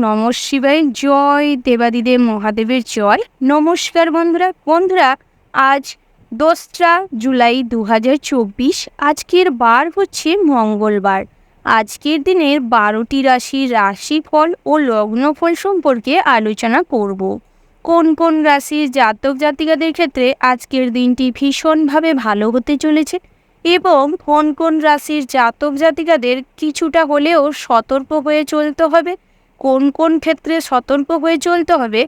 নমঃ শিবায়। জয় দেবাদিদেব মহাদেবের জয়। নমস্কার বন্ধুরা, আজ 2রা জুলাই 2024। আজকের বার হচ্ছে মঙ্গলবার। আজকের দিনের 12টি রাশির রাশিফল ও লগ্নফল সম্পর্কে আলোচনা করব। কোন কোন রাশির জাতক জাতিকাদের ক্ষেত্রে আজকের দিনটি ভীষণভাবে ভালো হতে চলেছে এবং কোন কোন রাশির জাতক জাতিকাদের কিছুটা হলেও সতর্ক হয়ে চলতে হবে, কোন কোন ক্ষেত্রে সতর্ক হয়ে চলতে হবে,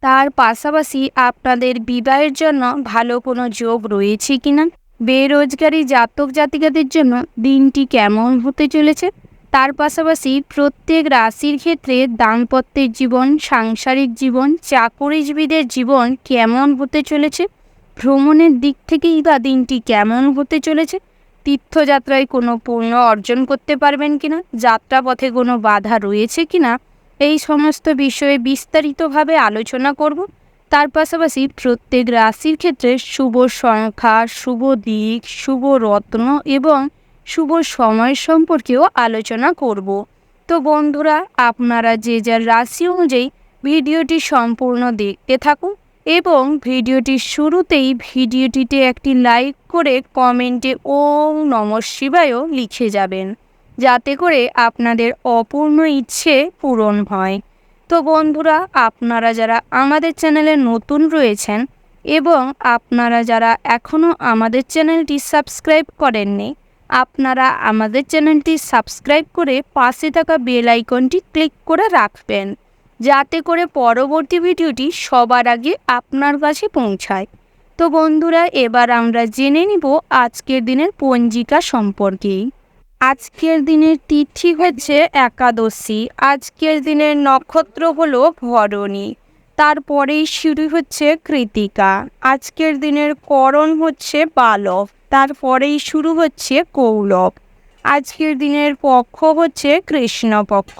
তার পাশাপাশি আপনাদের বিবাহের জন্য ভালো কোনো যোগ রয়েছে কিনা, বেরোজগারি জাতক জাতিকাদের জন্য দিনটি কেমন হতে চলেছে, তার পাশাপাশি প্রত্যেক রাশির ক্ষেত্রে দাম্পত্যের জীবন, সাংসারিক জীবন, চাকরিজীবীদের জীবন কেমন হতে চলেছে, ভ্রমণের দিক থেকেই বা দিনটি কেমন হতে চলেছে, তীর্থযাত্রায় কোনো পুণ্য অর্জন করতে পারবেন কিনা, যাত্রাপথে কোনো বাধা রয়েছে কিনা, এই সমস্ত বিষয়ে বিস্তারিতভাবে আলোচনা করব। তার পাশাপাশি প্রত্যেক রাশির ক্ষেত্রে শুভ সংখ্যা, শুভ দিক, শুভ রত্ন এবং শুভ সময় সম্পর্কেও আলোচনা করব। তো বন্ধুরা, আপনারা যে যার রাশি অনুযায়ী ভিডিওটি সম্পূর্ণ দেখতে থাকুন এবং ভিডিওটির শুরুতেই ভিডিওটিতে একটি লাইক করে কমেন্টে ওম নমঃ শিবায়ও লিখে যাবেন, যাতে করে আপনাদের অপূর্ণ ইচ্ছে পূরণ হয়। তো বন্ধুরা, আপনারা যারা আমাদের চ্যানেলে নতুন রয়েছেন এবং আপনারা যারা এখনও আমাদের চ্যানেলটি সাবস্ক্রাইব করেননি, আপনারা আমাদের চ্যানেলটি সাবস্ক্রাইব করে পাশে থাকা বেল আইকনটি ক্লিক করে রাখবেন, যাতে করে পরবর্তী ভিডিওটি সবার আগে আপনার কাছে পৌঁছায়। তো বন্ধুরা, এবার আমরা জেনে নিব আজকের দিনের পঞ্জিকা সম্পর্কে। আজকের দিনের তিথি হচ্ছে একাদশী। আজকের দিনের নক্ষত্র হলো ভরণী, তারপরেই শুরু হচ্ছে কৃতিকা। আজকের দিনের করণ হচ্ছে বালব, তারপরেই শুরু হচ্ছে কৌলব। আজকের দিনের পক্ষ হচ্ছে কৃষ্ণপক্ষ।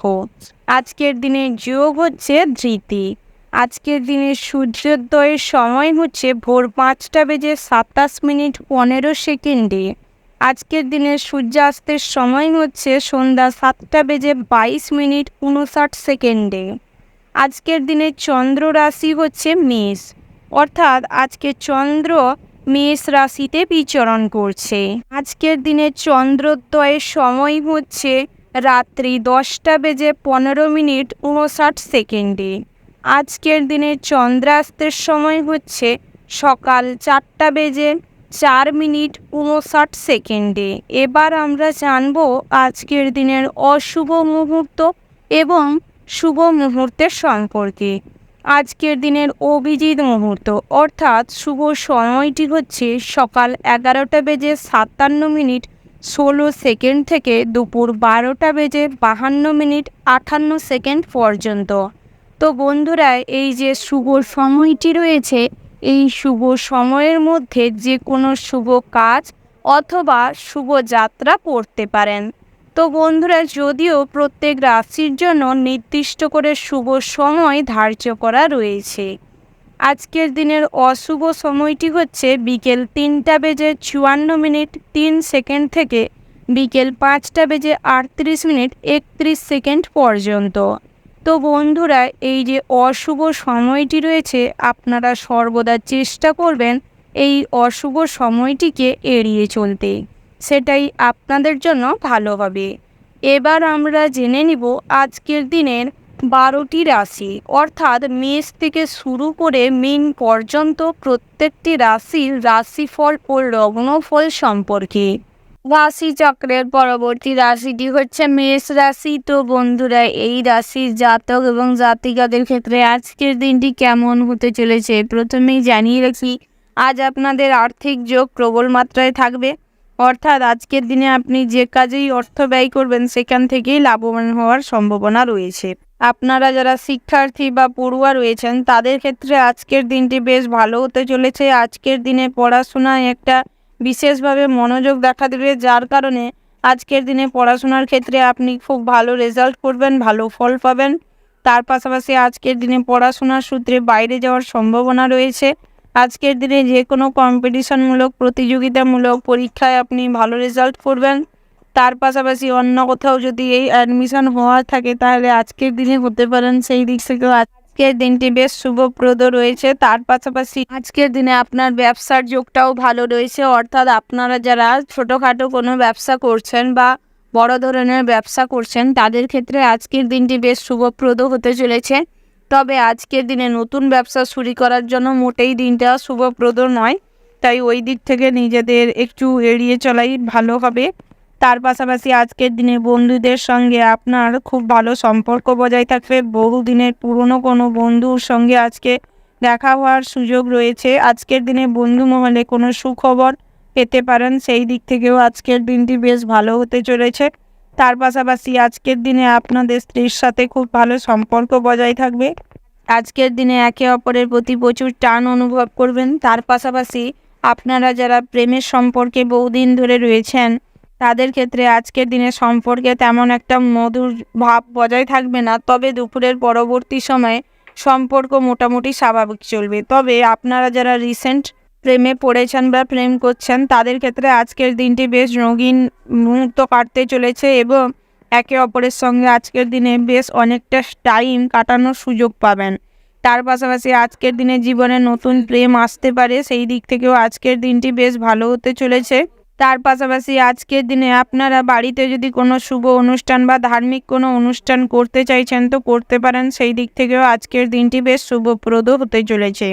আজকের দিনের যোগ হচ্ছে ধৃতি। আজকের দিনের সূর্যোদয়ের সময় হচ্ছে ভোর 5:27:15 আজকের দিনের সূর্যাস্তের সময় হচ্ছে সন্ধ্যা 7:22:59। আজকের দিনের চন্দ্র রাশি হচ্ছে মেষ, অর্থাৎ আজকে চন্দ্র মেষ রাশিতে বিচরণ করছে। আজকের দিনের চন্দ্রোদয়ের সময় হচ্ছে রাত্রি 10:15:59। আজকের দিনের চন্দ্রাস্তের সময় হচ্ছে সকাল 4:04:59। এবার আমরা জানব আজকের দিনের অশুভ মুহূর্ত এবং শুভ মুহূর্তের সম্পর্কে। আজকের দিনের অভিজিৎ মুহূর্ত অর্থাৎ শুভ সময়টি হচ্ছে সকাল 11:57:16 থেকে দুপুর 12:52:58 পর্যন্ত। তো বন্ধুরা, এই যে শুভ সময়টি রয়েছে, এই শুভ সময়ের মধ্যে যে কোনো শুভ কাজ অথবা শুভ যাত্রা করতে পারেন। তো বন্ধুরা, যদিও প্রত্যেক রাশির জন্য নির্দিষ্ট করে শুভ সময় ধার্য করা রয়েছে, আজকের দিনের অশুভ সময়টি হচ্ছে বিকেল 3:54:03 থেকে বিকেল 5:38:31 পর্যন্ত। তো বন্ধুরা, এই যে অশুভ সময়টি রয়েছে, আপনারা সর্বদা চেষ্টা করবেন এই অশুভ সময়টিকে এড়িয়ে চলতে, সেটাই আপনাদের জন্য ভালো হবে। এবার আমরা জেনে নিব আজকের দিনের 12টি রাশি, অর্থাৎ মেষ থেকে শুরু করে মীন পর্যন্ত প্রত্যেকটি রাশির রাশিফল ও লগ্নফল সম্পর্কে। রাশিচক্রের পরবর্তী রাশিটি হচ্ছে মেষ রাশি। তো বন্ধুরা, এই রাশির জাতক এবং জাতিকাদের ক্ষেত্রে আজকের দিনটি কেমন হতে চলেছে প্রথমেই জানিয়ে রাখি, আজ আপনাদের আর্থিক যোগ প্রবল মাত্রায় থাকবে, অর্থাৎ আজকের দিনে আপনি যে কাজেই অর্থ ব্যয় করবেন সেখান থেকেই লাভবান হওয়ার সম্ভাবনা রয়েছে। আপনারা যারা শিক্ষার্থী বা পড়ুয়া রয়েছেন তাদের ক্ষেত্রে আজকের দিনটি বেশ ভালো হতে চলেছে। আজকের দিনে পড়াশোনায় একটা বিশেষভাবে মনোযোগ দেখা দেবে, যার কারণে আজকের দিনে পড়াশোনার ক্ষেত্রে আপনি খুব ভালো রেজাল্ট করবেন, ভালো ফল পাবেন। তার পাশাপাশি আজকের দিনে পড়াশোনার সূত্রে বাইরে যাওয়ার সম্ভাবনা রয়েছে। আজকের দিনে যে কোনো কম্পিটিশনমূলক, প্রতিযোগিতামূলক পরীক্ষায় আপনি ভালো রেজাল্ট করবেন। তার পাশাপাশি অন্য কোথাও যদি এই অ্যাডমিশন হওয়ার থাকে তাহলে আজকের দিনে হতে পারেন, সেই দিক থেকেও আজকের দিনটি বেশ শুভপ্রদ রয়েছে। তার পাশাপাশি আজকের দিনে আপনার ব্যবসার যোগটাও ভালো রয়েছে, অর্থাৎ আপনারা যারা ছোটোখাটো কোনো ব্যবসা করছেন বা বড় ধরনের ব্যবসা করছেন তাদের ক্ষেত্রে আজকের দিনটি বেশ শুভপ্রদ হতে চলেছে। তবে আজকের দিনে নতুন ব্যবসা শুরু করার জন্য মোটেই দিনটা শুভপ্রদ নয়, তাই ওই দিক থেকে নিজেদের একটু এড়িয়ে চলাই ভালো হবে। তার পাশাপাশি আজকের দিনে বন্ধুদের সঙ্গে আপনার খুব ভালো সম্পর্ক বজায় থাকবে। বহুদিনের পুরনো কোনো বন্ধুর সঙ্গে আজকে দেখা হওয়ার সুযোগ রয়েছে। আজকের দিনে বন্ধু মহলে কোনো সুখবর পেতে পারেন, সেই দিক থেকেও আজকের দিনটি বেশ ভালো হতে চলেছে। তার পাশাপাশি আজকের দিনে আপনাদের স্ত্রীর সাথে খুব ভালো সম্পর্ক বজায় থাকবে। আজকের দিনে একে অপরের প্রতি প্রচুর টান অনুভব করবেন। তার পাশাপাশি আপনারা যারা প্রেমের সম্পর্কে বহুদিন ধরে রয়েছেন তাদের ক্ষেত্রে আজকের দিনে সম্পর্কে তেমন একটা মধুর ভাব বজায় থাকবে না, তবে দুপুরের পরবর্তী সময়ে সম্পর্ক মোটামুটি স্বাভাবিক চলবে। তবে আপনারা যারা রিসেন্ট প্রেমে পড়েছেন বা প্রেম করছেন তাদের ক্ষেত্রে আজকের দিনটি বেশ রঙিন মুহূর্ত কাটতে চলেছে এবং একে অপরের সঙ্গে আজকের দিনে বেশ অনেকটা টাইম কাটানোর সুযোগ পাবেন। তার পাশাপাশি আজকের দিনে জীবনে নতুন প্রেম আসতে পারে, সেই দিক থেকেও আজকের দিনটি বেশ ভালো হতে চলেছে। তার পাশাপাশি আজকের দিনে আপনারা বাড়িতে যদি কোনো শুভ অনুষ্ঠান বা ধার্মিক কোনো অনুষ্ঠান করতে চাইছেন তো করতে পারেন, সেই দিক থেকেও আজকের দিনটি বেশ শুভপ্রদ হতে চলেছে।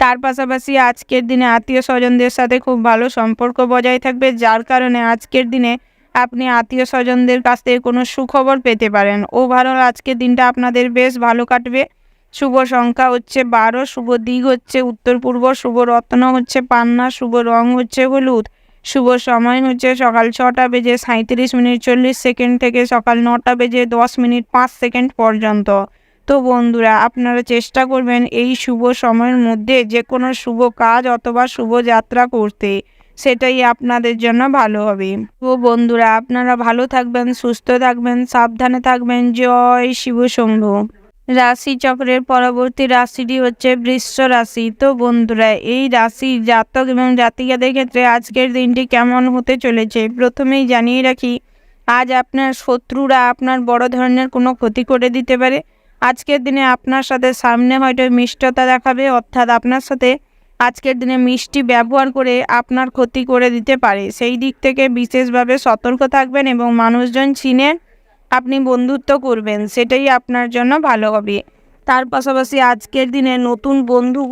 তার পাশাপাশি আজকের দিনে আত্মীয় স্বজনদের সাথে খুব ভালো সম্পর্ক বজায় থাকবে, যার কারণে আজকের দিনে আপনি আত্মীয় স্বজনদের কাছ থেকে কোনো সুখবর পেতে পারেন। ওভারঅল আজকের দিনটা আপনাদের বেশ ভালো কাটবে। শুভ সংখ্যা হচ্ছে 12, শুভ দিক হচ্ছে উত্তর পূর্ব, শুভ রত্ন হচ্ছে পান্না, শুভ রং হচ্ছে হলুদ, শুভ সময় হচ্ছে সকাল 6টা বেজে 37 মিনিট 40 সেকেন্ড থেকে সকাল 9টা বেজে 10 মিনিট 5 সেকেন্ড পর্যন্ত। তো বন্ধুরা, আপনারা চেষ্টা করবেন এই শুভ সময়ের মধ্যে যে কোনো শুভ কাজ অথবা শুভ যাত্রা করতে, সেটাই আপনাদের জন্য ভালো হবে। তো বন্ধুরা, আপনারা ভালো থাকবেন, সুস্থ থাকবেন, সাবধানে থাকবেন। জয় শিব শম্ভু। রাশি চক্রের পরবর্তী রাশিটি হচ্ছে বৃষ রাশি। তো বন্ধুরা, এই রাশির জাতক এবং জাতিকাদের ক্ষেত্রে আজকের দিনটি কেমন হতে চলেছে প্রথমেই জানিয়ে রাখি, আজ আপনার শত্রুরা আপনার বড় ধরনের কোনো ক্ষতি করে দিতে পারে। আজকের দিনে আপনার সাথে সামনে হয়তো মিষ্টতা দেখাবে, অর্থাৎ আপনার সাথে আজকের দিনে মিষ্টি ব্যবহার করে আপনার ক্ষতি করে দিতে পারে। সেই দিক থেকে বিশেষভাবে সতর্ক থাকবেন এবং মানুষজন চিনে আপনি বন্ধুত্ব করবেন, সেটাই আপনার জন্য ভালো হবে। তার পাশাপাশি আজকের দিনে নতুন বন্ধু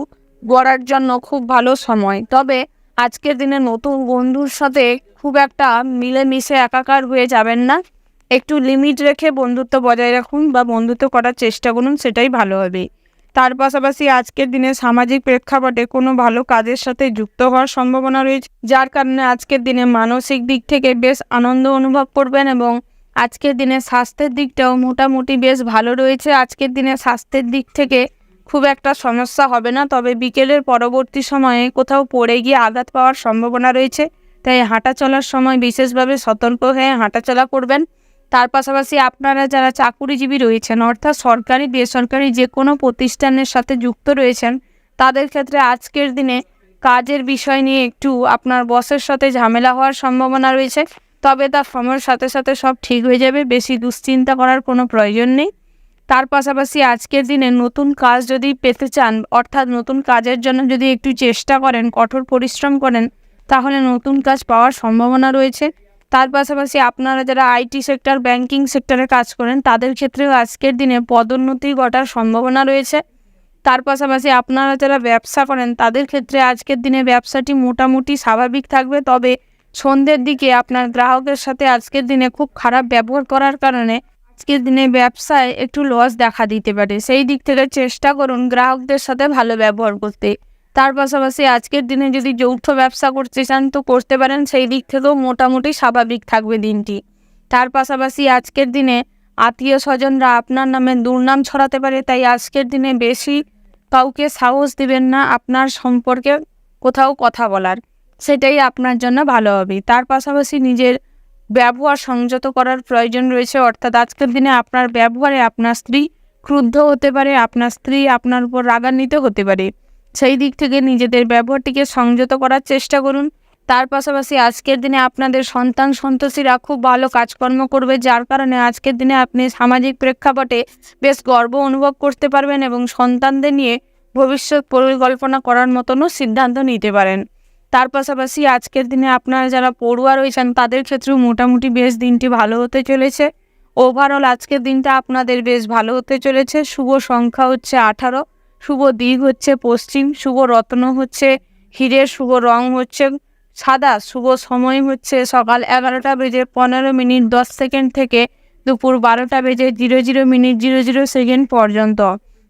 গড়ার জন্য খুব ভালো সময়, তবে আজকের দিনে নতুন বন্ধুর সাথে খুব একটা মিলেমিশে একাকার হয়ে যাবেন না, একটু লিমিট রেখে বন্ধুত্ব বজায় রাখুন বা বন্ধুত্ব করার চেষ্টা করুন, সেটাই ভালো হবে। তার পাশাপাশি আজকের দিনে সামাজিক প্রেক্ষাপটে কোনো ভালো কাজের সাথে যুক্ত হওয়ার সম্ভাবনা রয়েছে, যার কারণে আজকের দিনে মানসিক দিক থেকে বেশ আনন্দ অনুভব করবেন এবং আজকের দিনে স্বাস্থ্যের দিকটাও মোটামুটি বেশ ভালো রয়েছে। আজকের দিনে স্বাস্থ্যের দিক থেকে খুব একটা সমস্যা হবে না, তবে বিকেলের পরবর্তী সময়ে কোথাও পড়ে গিয়ে আঘাত পাওয়ার সম্ভাবনা রয়েছে, তাই হাঁটা চলার সময় বিশেষভাবে সতর্ক হয়ে হাঁটাচলা করবেন। তার পাশাপাশি আপনারা যারা চাকুরিজীবী রয়েছেন, অর্থাৎ সরকারি বেসরকারি যে কোনো প্রতিষ্ঠানের সাথে যুক্ত রয়েছেন, তাদের ক্ষেত্রে আজকের দিনে কাজের বিষয় নিয়ে একটু আপনার বসের সাথে ঝামেলা হওয়ার সম্ভাবনা রয়েছে, তবে তার সময়ের সাথে সাথে সব ঠিক হয়ে যাবে, বেশি দুশ্চিন্তা করার কোনো প্রয়োজন নেই। তার পাশাপাশি আজকের দিনে নতুন কাজ যদি পেতে চান, অর্থাৎ নতুন কাজের জন্য যদি একটু চেষ্টা করেন, কঠোর পরিশ্রম করেন, তাহলে নতুন কাজ পাওয়ার সম্ভাবনা রয়েছে। তার পাশাপাশি আপনারা যারা আইটি সেক্টর, ব্যাংকিং সেক্টরে কাজ করেন, তাদের ক্ষেত্রেও আজকের দিনে পদোন্নতি ঘটার সম্ভাবনা রয়েছে। তার পাশাপাশি আপনারা যারা ব্যবসা করেন, তাদের ক্ষেত্রে আজকের দিনে ব্যবসাটি মোটামুটি স্বাভাবিক থাকবে, তবে সন্ধ্যের দিকে আপনার গ্রাহকের সাথে আজকের দিনে খুব খারাপ ব্যবহার করার কারণে আজকের দিনে ব্যবসায় একটু লস দেখা দিতে পারে, সেই দিক থেকে চেষ্টা করুন গ্রাহকদের সাথে ভালো ব্যবহার করতে। তার পাশাপাশি আজকের দিনে যদি যৌথ ব্যবসা করতে চান তো করতে পারেন, সেই দিক থেকেও মোটামুটি স্বাভাবিক থাকবে দিনটি। তার পাশাপাশি আজকের দিনে আত্মীয় স্বজনরা আপনার নামে দুর্নাম ছড়াতে পারে, তাই আজকের দিনে বেশি কাউকে সাহস দিবেন না আপনার সম্পর্কে কোথাও কথা বলার, সেটাই আপনার জন্য ভালো হবে। তার পাশাপাশি নিজের ব্যবহার সংযত করার প্রয়োজন রয়েছে, অর্থাৎ আজকের দিনে আপনার ব্যবহারে আপনার স্ত্রী ক্রুদ্ধ হতে পারে, আপনার স্ত্রী আপনার উপর রাগান্বিত হতে পারে, সেই দিক থেকে নিজেদের ব্যবহারটিকে সংযত করার চেষ্টা করুন। তার পাশাপাশি আজকের দিনে আপনাদের সন্তান সন্ততিরা খুব ভালো কাজকর্ম করবে, যার কারণে আজকের দিনে আপনি সামাজিক প্রেক্ষাপটে বেশ গর্ব অনুভব করতে পারবেন এবং সন্তানদের নিয়ে ভবিষ্যৎ পরিকল্পনা করার মতনও সিদ্ধান্ত নিতে পারেন। তার পাশাপাশি আজকের দিনে আপনারা যারা পড়ুয়া রয়েছেন তাদের ক্ষেত্রেও মোটামুটি বেশ দিনটি ভালো হতে চলেছে। ওভারঅল আজকের দিনটা আপনাদের বেশ ভালো হতে চলেছে। শুভ সংখ্যা হচ্ছে 18, শুভ দিক হচ্ছে পশ্চিম, শুভ রত্ন হচ্ছে হীরের, শুভ রং হচ্ছে সাদা, শুভ সময় হচ্ছে সকাল 11:15:10 থেকে দুপুর 12:00:00 পর্যন্ত।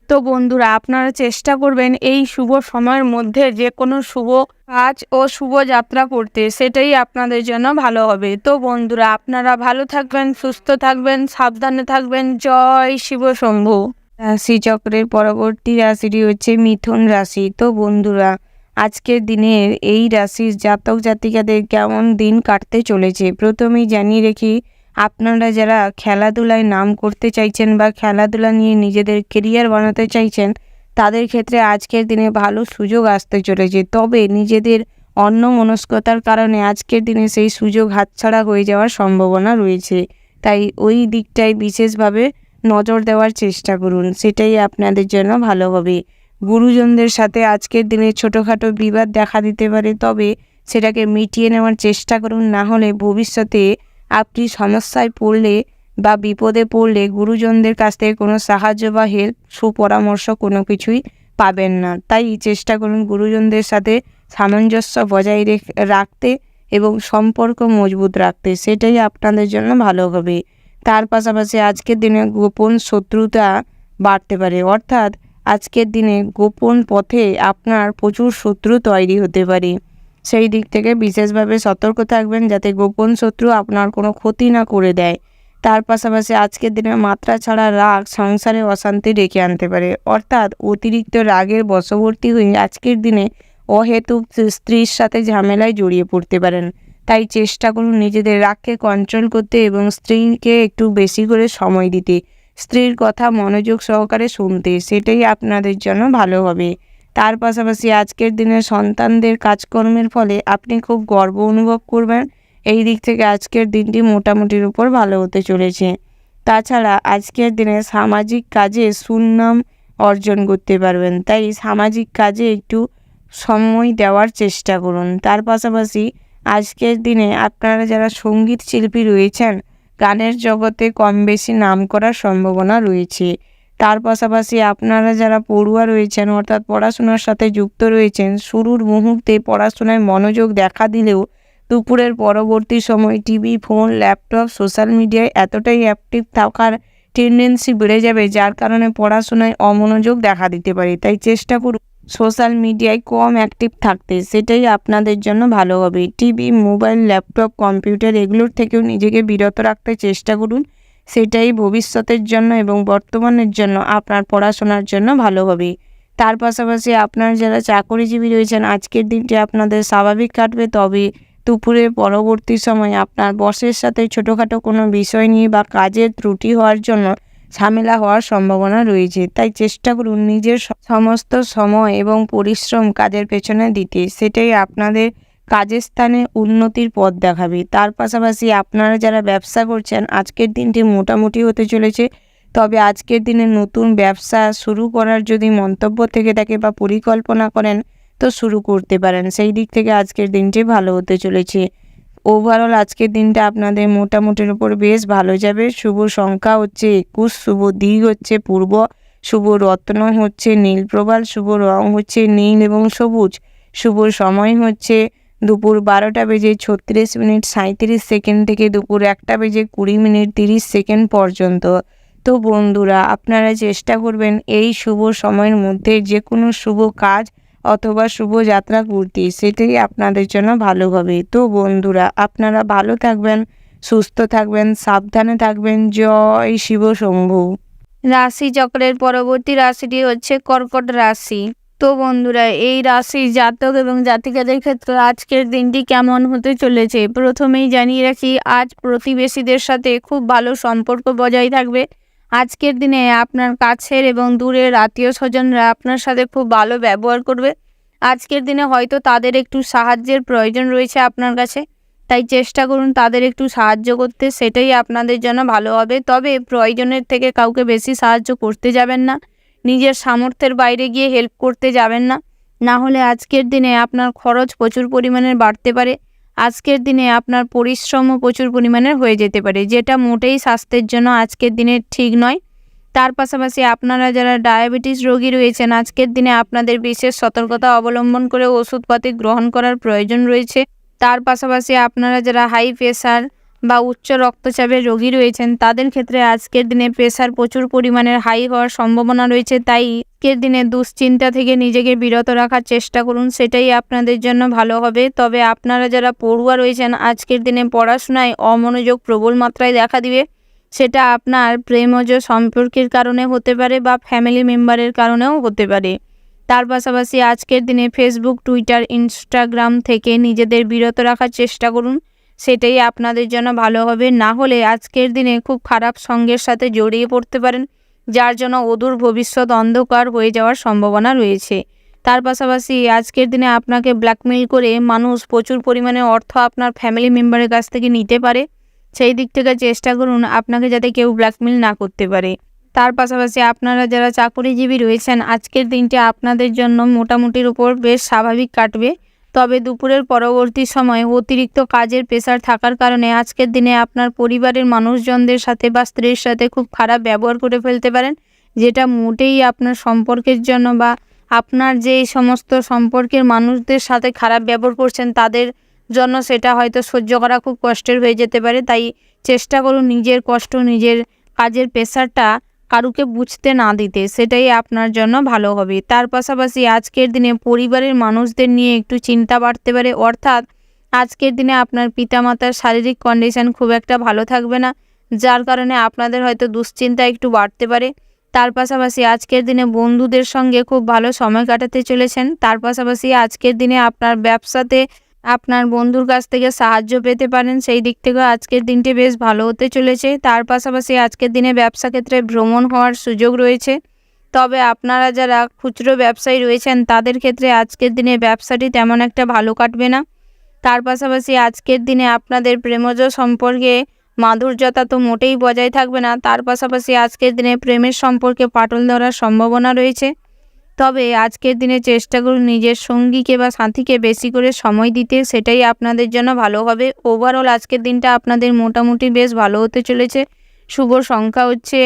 তো বন্ধুরা, আপনারা চেষ্টা করবেন এই শুভ সময়ের মধ্যে যে কোনো শুভ কাজ ও শুভ যাত্রা করতে, সেটাই আপনাদের জন্য ভালো হবে। তো বন্ধুরা, আপনারা ভালো থাকবেন, সুস্থ থাকবেন, সাবধানে থাকবেন। জয় শিব শম্ভু। রাশিচক্রের পরবর্তী রাশিটি হচ্ছে মিথুন রাশি। তো বন্ধুরা, আজকের দিনের এই রাশির জাতক জাতিকাদের কেমন দিন কাটতে চলেছে প্রথমেই জানিয়ে রেখি, আপনারা যারা খেলাধুলায় নাম করতে চাইছেন বা খেলাধুলা নিয়ে নিজেদের কেরিয়ার বানাতে চাইছেন, তাদের ক্ষেত্রে আজকের দিনে ভালো সুযোগ আসতে চলেছে। তবে নিজেদের অন্যমনস্কতার কারণে আজকের দিনে সেই সুযোগ হাতছাড়া হয়ে যাওয়ার সম্ভাবনা রয়েছে। তাই ওই দিকটায় বিশেষভাবে নজর দেওয়ার চেষ্টা করুন, সেটাই আপনাদের জন্য ভালো হবে। গুরুজনদের সাথে আজকের দিনে ছোটোখাটো বিবাদ দেখা দিতে পারে, তবে সেটাকে মিটিয়ে নেওয়ার চেষ্টা করুন। না হলে ভবিষ্যতে আপনি সমস্যায় পড়লে বা বিপদে পড়লে গুরুজনদের কাছ থেকে কোনো সাহায্য বা হেল্প, সুপরামর্শ কোনো কিছুই পাবেন না। তাই চেষ্টা করুন গুরুজনদের সাথে সামঞ্জস্য বজায় রাখতে এবং সম্পর্ক মজবুত রাখতে, সেটাই আপনাদের জন্য ভালো হবে। তার পাশাপাশি আজকের দিনে গোপন শত্রুতা বাড়তে পারে, অর্থাৎ আজকের দিনে গোপন পথে আপনার প্রচুর শত্রু তৈরি হতে পারে। সেই দিক থেকে বিশেষভাবে সতর্ক থাকবেন যাতে গোপন শত্রু আপনার কোনো ক্ষতি না করে দেয়। তার পাশাপাশি আজকের দিনে মাত্রা ছাড়া রাগ সংসারে অশান্তি ডেকে আনতে পারে, অর্থাৎ অতিরিক্ত রাগের বশবর্তী হয়ে আজকের দিনে অহেতুক স্ত্রীর সাথে ঝামেলায় জড়িয়ে পড়তে পারেন। তাই চেষ্টা করুন নিজেদের রাগকে কন্ট্রোল করতে এবং স্ত্রীকে একটু বেশি করে সময় দিতে, স্ত্রীর কথা মনোযোগ সহকারে শুনতে, সেটাই আপনাদের জন্য ভালো হবে। তার পাশাপাশি আজকের দিনে সন্তানদের কাজকর্মের ফলে আপনি খুব গর্ব অনুভব করবেন। এই দিক থেকে আজকের দিনটি মোটামুটির উপর ভালো হতে চলেছে। তাছাড়া আজকের দিনে সামাজিক কাজে সুনাম অর্জন করতে পারবেন, তাই সামাজিক কাজে একটু সময় দেওয়ার চেষ্টা করুন। তার পাশাপাশি আজকের দিনে আপনারা যারা সঙ্গীত শিল্পী রয়েছেন, গানের জগতে কম বেশি নাম করার সম্ভাবনা রয়েছে। তার পাশাপাশি আপনারা যারা পড়ুয়া রয়েছেন, অর্থাৎ পড়াশোনার সাথে যুক্ত রয়েছেন, শুরুর মুহূর্তে পড়াশোনায় মনোযোগ দেখা দিলেও দুপুরের পরবর্তী সময় টিভি, ফোন, ল্যাপটপ, সোশ্যাল মিডিয়ায় এতটাই অ্যাক্টিভ থাকার টেন্ডেন্সি বেড়ে যাবে, যার কারণে পড়াশোনায় অমনোযোগ দেখা দিতে পারে। তাই চেষ্টা করুন সোশ্যাল মিডিয়ায় কম অ্যাক্টিভ থাকতে, সেটাই আপনাদের জন্য ভালো হবে। টিভি, মোবাইল, ল্যাপটপ, কম্পিউটার এগুলোর থেকেও নিজেকে বিরত রাখতে চেষ্টা করুন, সেটাই ভবিষ্যতের জন্য এবং বর্তমানের জন্য আপনার পড়াশোনার জন্য ভালো হবে। তার পাশাপাশি আপনার যারা চাকরিজীবী রয়েছেন, আজকের দিনটি আপনাদের স্বাভাবিক কাটবে, তবে দুপুরের পরবর্তী সময় আপনার বসের সাথে ছোটোখাটো কোনো বিষয় নিয়ে বা কাজের ত্রুটি হওয়ার জন্য ঝামেলা হওয়ার সম্ভাবনা রয়েছে। তাই চেষ্টা করুন নিজের সমস্ত সময় এবং পরিশ্রম কাজের পেছনে দিতে, সেটাই আপনাদের কাজের স্থানে উন্নতির পথ দেখাবে। তার পাশাপাশি আপনারা যারা ব্যবসা করছেন, আজকের দিনটি মোটামুটি হতে চলেছে, তবে আজকের দিনে নতুন ব্যবসা শুরু করার যদি মন্তব্য থেকে থাকে বা পরিকল্পনা করেন তো শুরু করতে পারেন। সেই দিক থেকে আজকের দিনটি ভালো হতে চলেছে। ওভারঅল আজকের দিনটা আপনাদের মোটামুটির উপর বেশ ভালো যাবে। শুভ সংখ্যা হচ্ছে 21, শুভ দিক হচ্ছে পূর্ব, শুভ রত্ন হচ্ছে নীল প্রবাল, শুভ রং হচ্ছে নীল এবং সবুজ, শুভ সময় হচ্ছে দুপুর 12:36:37 থেকে দুপুর 1:20:30 পর্যন্ত। তো বন্ধুরা, আপনারা চেষ্টা করবেন এই শুভ সময়ের মধ্যে যে কোনো শুভ কাজ অথবা শুভ যাত্রা করতে, সেটাই আপনাদের জন্য ভালো হবে। তো বন্ধুরা, আপনারা ভালো থাকবেন, সুস্থ থাকবেন, সাবধানে থাকবেন। জয় শিব শম্ভু। রাশি চক্রের পরবর্তী রাশিটি হচ্ছে কর্কট রাশি। তো বন্ধুরা, এই রাশির জাতক এবং জাতিকাদের ক্ষেত্রে আজকের দিনটি কেমন হতে চলেছে প্রথমেই জানিয়ে রাখি, আজ প্রতিবেশীদের সাথে খুব ভালো সম্পর্ক বজায় থাকবে। আজকের দিনে আপনার কাছের এবং দূরের আত্মীয় স্বজনরা আপনার সাথে খুব ভালো ব্যবহার করবে। আজকের দিনে হয়তো তাদের একটু সাহায্যের প্রয়োজন রয়েছে আপনার কাছে, তাই চেষ্টা করুন তাদের একটু সাহায্য করতে, সেটাই আপনাদের জন্য ভালো হবে। তবে প্রয়োজনের থেকে কাউকে বেশি সাহায্য করতে যাবেন না, নিজের সামর্থ্যের বাইরে গিয়ে হেল্প করতে যাবেন না, না হলে আজকের দিনে আপনার খরচ প্রচুর পরিমাণে বাড়তে পারে। আজকের দিনে আপনার পরিশ্রমও প্রচুর পরিমাণের হয়ে যেতে পারে, যেটা মোটেই স্বাস্থ্যের জন্য আজকের দিনে ঠিক নয়। তার পাশাপাশি আপনারা যারা ডায়াবেটিস রোগী রয়েছেন, আজকের দিনে আপনাদের বিশেষ সতর্কতা অবলম্বন করে ওষুধপাতি গ্রহণ করার প্রয়োজন রয়েছে। তার পাশাপাশি আপনারা যারা হাই প্রেশার বা উচ্চ রক্তচাপের রোগী রয়েছেন, তাদের ক্ষেত্রে আজকের দিনে প্রেশার প্রচুর পরিমাণের হাই হওয়ার সম্ভাবনা রয়েছে। তাই আজকের দিনে দুশ্চিন্তা থেকে নিজেকে বিরত রাখার চেষ্টা করুন, সেটাই আপনাদের জন্য ভালো হবে। তবে আপনারা যারা পড়ুয়া রয়েছেন, আজকের দিনে পড়াশোনায় অমনোযোগ প্রবল মাত্রায় দেখা দিবে। সেটা আপনার প্রেমজ সম্পর্কের কারণে হতে পারে বা ফ্যামিলি মেম্বারের কারণেও হতে পারে। তার পাশাপাশি আজকের দিনে ফেসবুক, টুইটার, ইনস্টাগ্রাম থেকে নিজেদের বিরত রাখার চেষ্টা করুন, সেটাই আপনাদের জন্য ভালো হবে। না হলে আজকের দিনে খুব খারাপ সঙ্গের সাথে জড়িয়ে পড়তে পারেন, যার জন্য অদূর ভবিষ্যৎ অন্ধকার হয়ে যাওয়ার সম্ভাবনা রয়েছে। তার পাশাপাশি আজকের দিনে আপনাকে ব্ল্যাকমেইল করে মানুষ প্রচুর পরিমাণে অর্থ আপনার ফ্যামিলি মেম্বারের কাছ থেকে নিতে পারে, সেই দিক থেকে চেষ্টা করুন আপনাকে যাতে কেউ ব্ল্যাকমেইল না করতে পারে। তার পাশাপাশি আপনারা যারা চাকরিজীবী রয়েছেন, আজকের দিনটি আপনাদের জন্য মোটামুটির উপর বেশ স্বাভাবিক কাটবে। তবে দুপুরের পরবর্তী সময়ে অতিরিক্ত কাজের প্রেশার থাকার কারণে আজকের দিনে আপনার পরিবারের মানুষজনদের সাথে বা স্ত্রীর সাথে খুব খারাপ ব্যবহার করে ফেলতে পারেন, যেটা মোটেই আপনার সম্পর্কের জন্য বা আপনার যে সমস্ত সম্পর্কের মানুষদের সাথে খারাপ ব্যবহার করছেন তাদের জন্য সেটা হয়তো সহ্য করা খুব কষ্টের হয়ে যেতে পারে। তাই চেষ্টা করুন নিজের কষ্ট, নিজের কাজের প্রেশারটা কারুকে বুঝতে না দিতে, সেটাই আপনার জন্য ভালো হবে। তার পাশাপাশি আজকের দিনে পরিবারের মানুষদের নিয়ে একটু চিন্তা বাড়তে পারে, অর্থাৎ আজকের দিনে আপনার পিতামাতার শারীরিক কন্ডিশন খুব একটা ভালো থাকবে না, যার কারণে আপনাদের হয়তো দুশ্চিন্তা একটু বাড়তে পারে। তার পাশাপাশি আজকের দিনে বন্ধুদের সঙ্গে খুব ভালো সময় কাটাতে চলেছেন। তার পাশাপাশি আজকের দিনে আপনার ব্যবসাতে আপনার বন্ধুর কাছ থেকে সাহায্য পেতে পারেন, সেই দিক থেকেও আজকের দিনটি বেশ ভালো হতে চলেছে। তার পাশাপাশি আজকের দিনে ব্যবসা ক্ষেত্রে ভ্রমণ হওয়ার সুযোগ রয়েছে। তবে আপনারা যারা খুচরো ব্যবসায়ী রয়েছেন তাদের ক্ষেত্রে আজকের দিনে ব্যবসাটি তেমন একটা ভালো কাটবে না। তার পাশাপাশি আজকের দিনে আপনাদের প্রেমজ সম্পর্কে মাধুর্যতা তো মোটেই বজায় থাকবে না। তার পাশাপাশি আজকের দিনে প্রেমের সম্পর্কে ফাটল ধরার সম্ভাবনা রয়েছে। তবে আজকের দিনে চেষ্টা করুন নিজের সঙ্গীকে বা সাথীকে বেশি করে সময় দিতে, সেটাই আপনাদের জন্য ভালো হবে। ওভারঅল আজকের দিনটা আপনাদের মোটামুটি বেশ ভালো হতে চলেছে। শুভ সংখ্যা হচ্ছে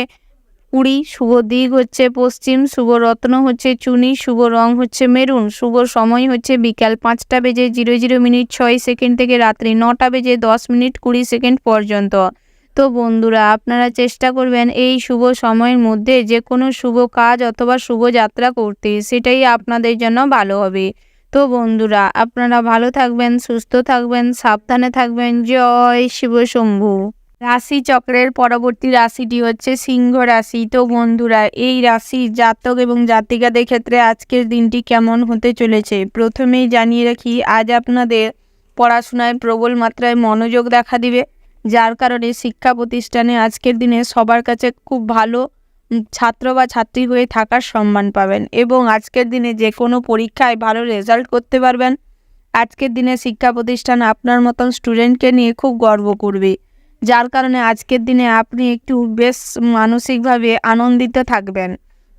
20, শুভ দিক হচ্ছে পশ্চিম, শুভ রত্ন হচ্ছে চুনি, শুভ রং হচ্ছে মেরুন, শুভ সময় হচ্ছে বিকাল 5:00:00 থেকে রাত্রি 9:10:20 পর্যন্ত। তো বন্ধুরা, আপনারা চেষ্টা করবেন এই শুভ সময়ের মধ্যে যে কোনো শুভ কাজ অথবা শুভ যাত্রা করতে, সেটাই আপনাদের জন্য ভালো হবে। তো বন্ধুরা, আপনারা ভালো থাকবেন, সুস্থ থাকবেন, সাবধানে থাকবেন। জয় শিব শম্ভু। রাশি চক্রের পরবর্তী রাশিটি হচ্ছে সিংহ রাশি। তো বন্ধুরা, এই রাশির জাতক এবং জাতিকাদের ক্ষেত্রে আজকের দিনটি কেমন হতে চলেছে প্রথমেই জানিয়ে রাখি, আজ আপনাদের পড়াশোনায় প্রবল মাত্রায় মনোযোগ দেখা দিবে, যার কারণে শিক্ষা প্রতিষ্ঠানে আজকের দিনে সবার কাছে খুব ভালো ছাত্র বা ছাত্রী হয়ে থাকার সম্মান পাবেন এবং আজকের দিনে যে কোনো পরীক্ষায় ভালো রেজাল্ট করতে পারবেন। আজকের দিনে শিক্ষা প্রতিষ্ঠান আপনার মতন স্টুডেন্টকে নিয়ে খুব গর্ব করবে, যার কারণে আজকের দিনে আপনি একটু বেশ মানসিকভাবে আনন্দিত থাকবেন।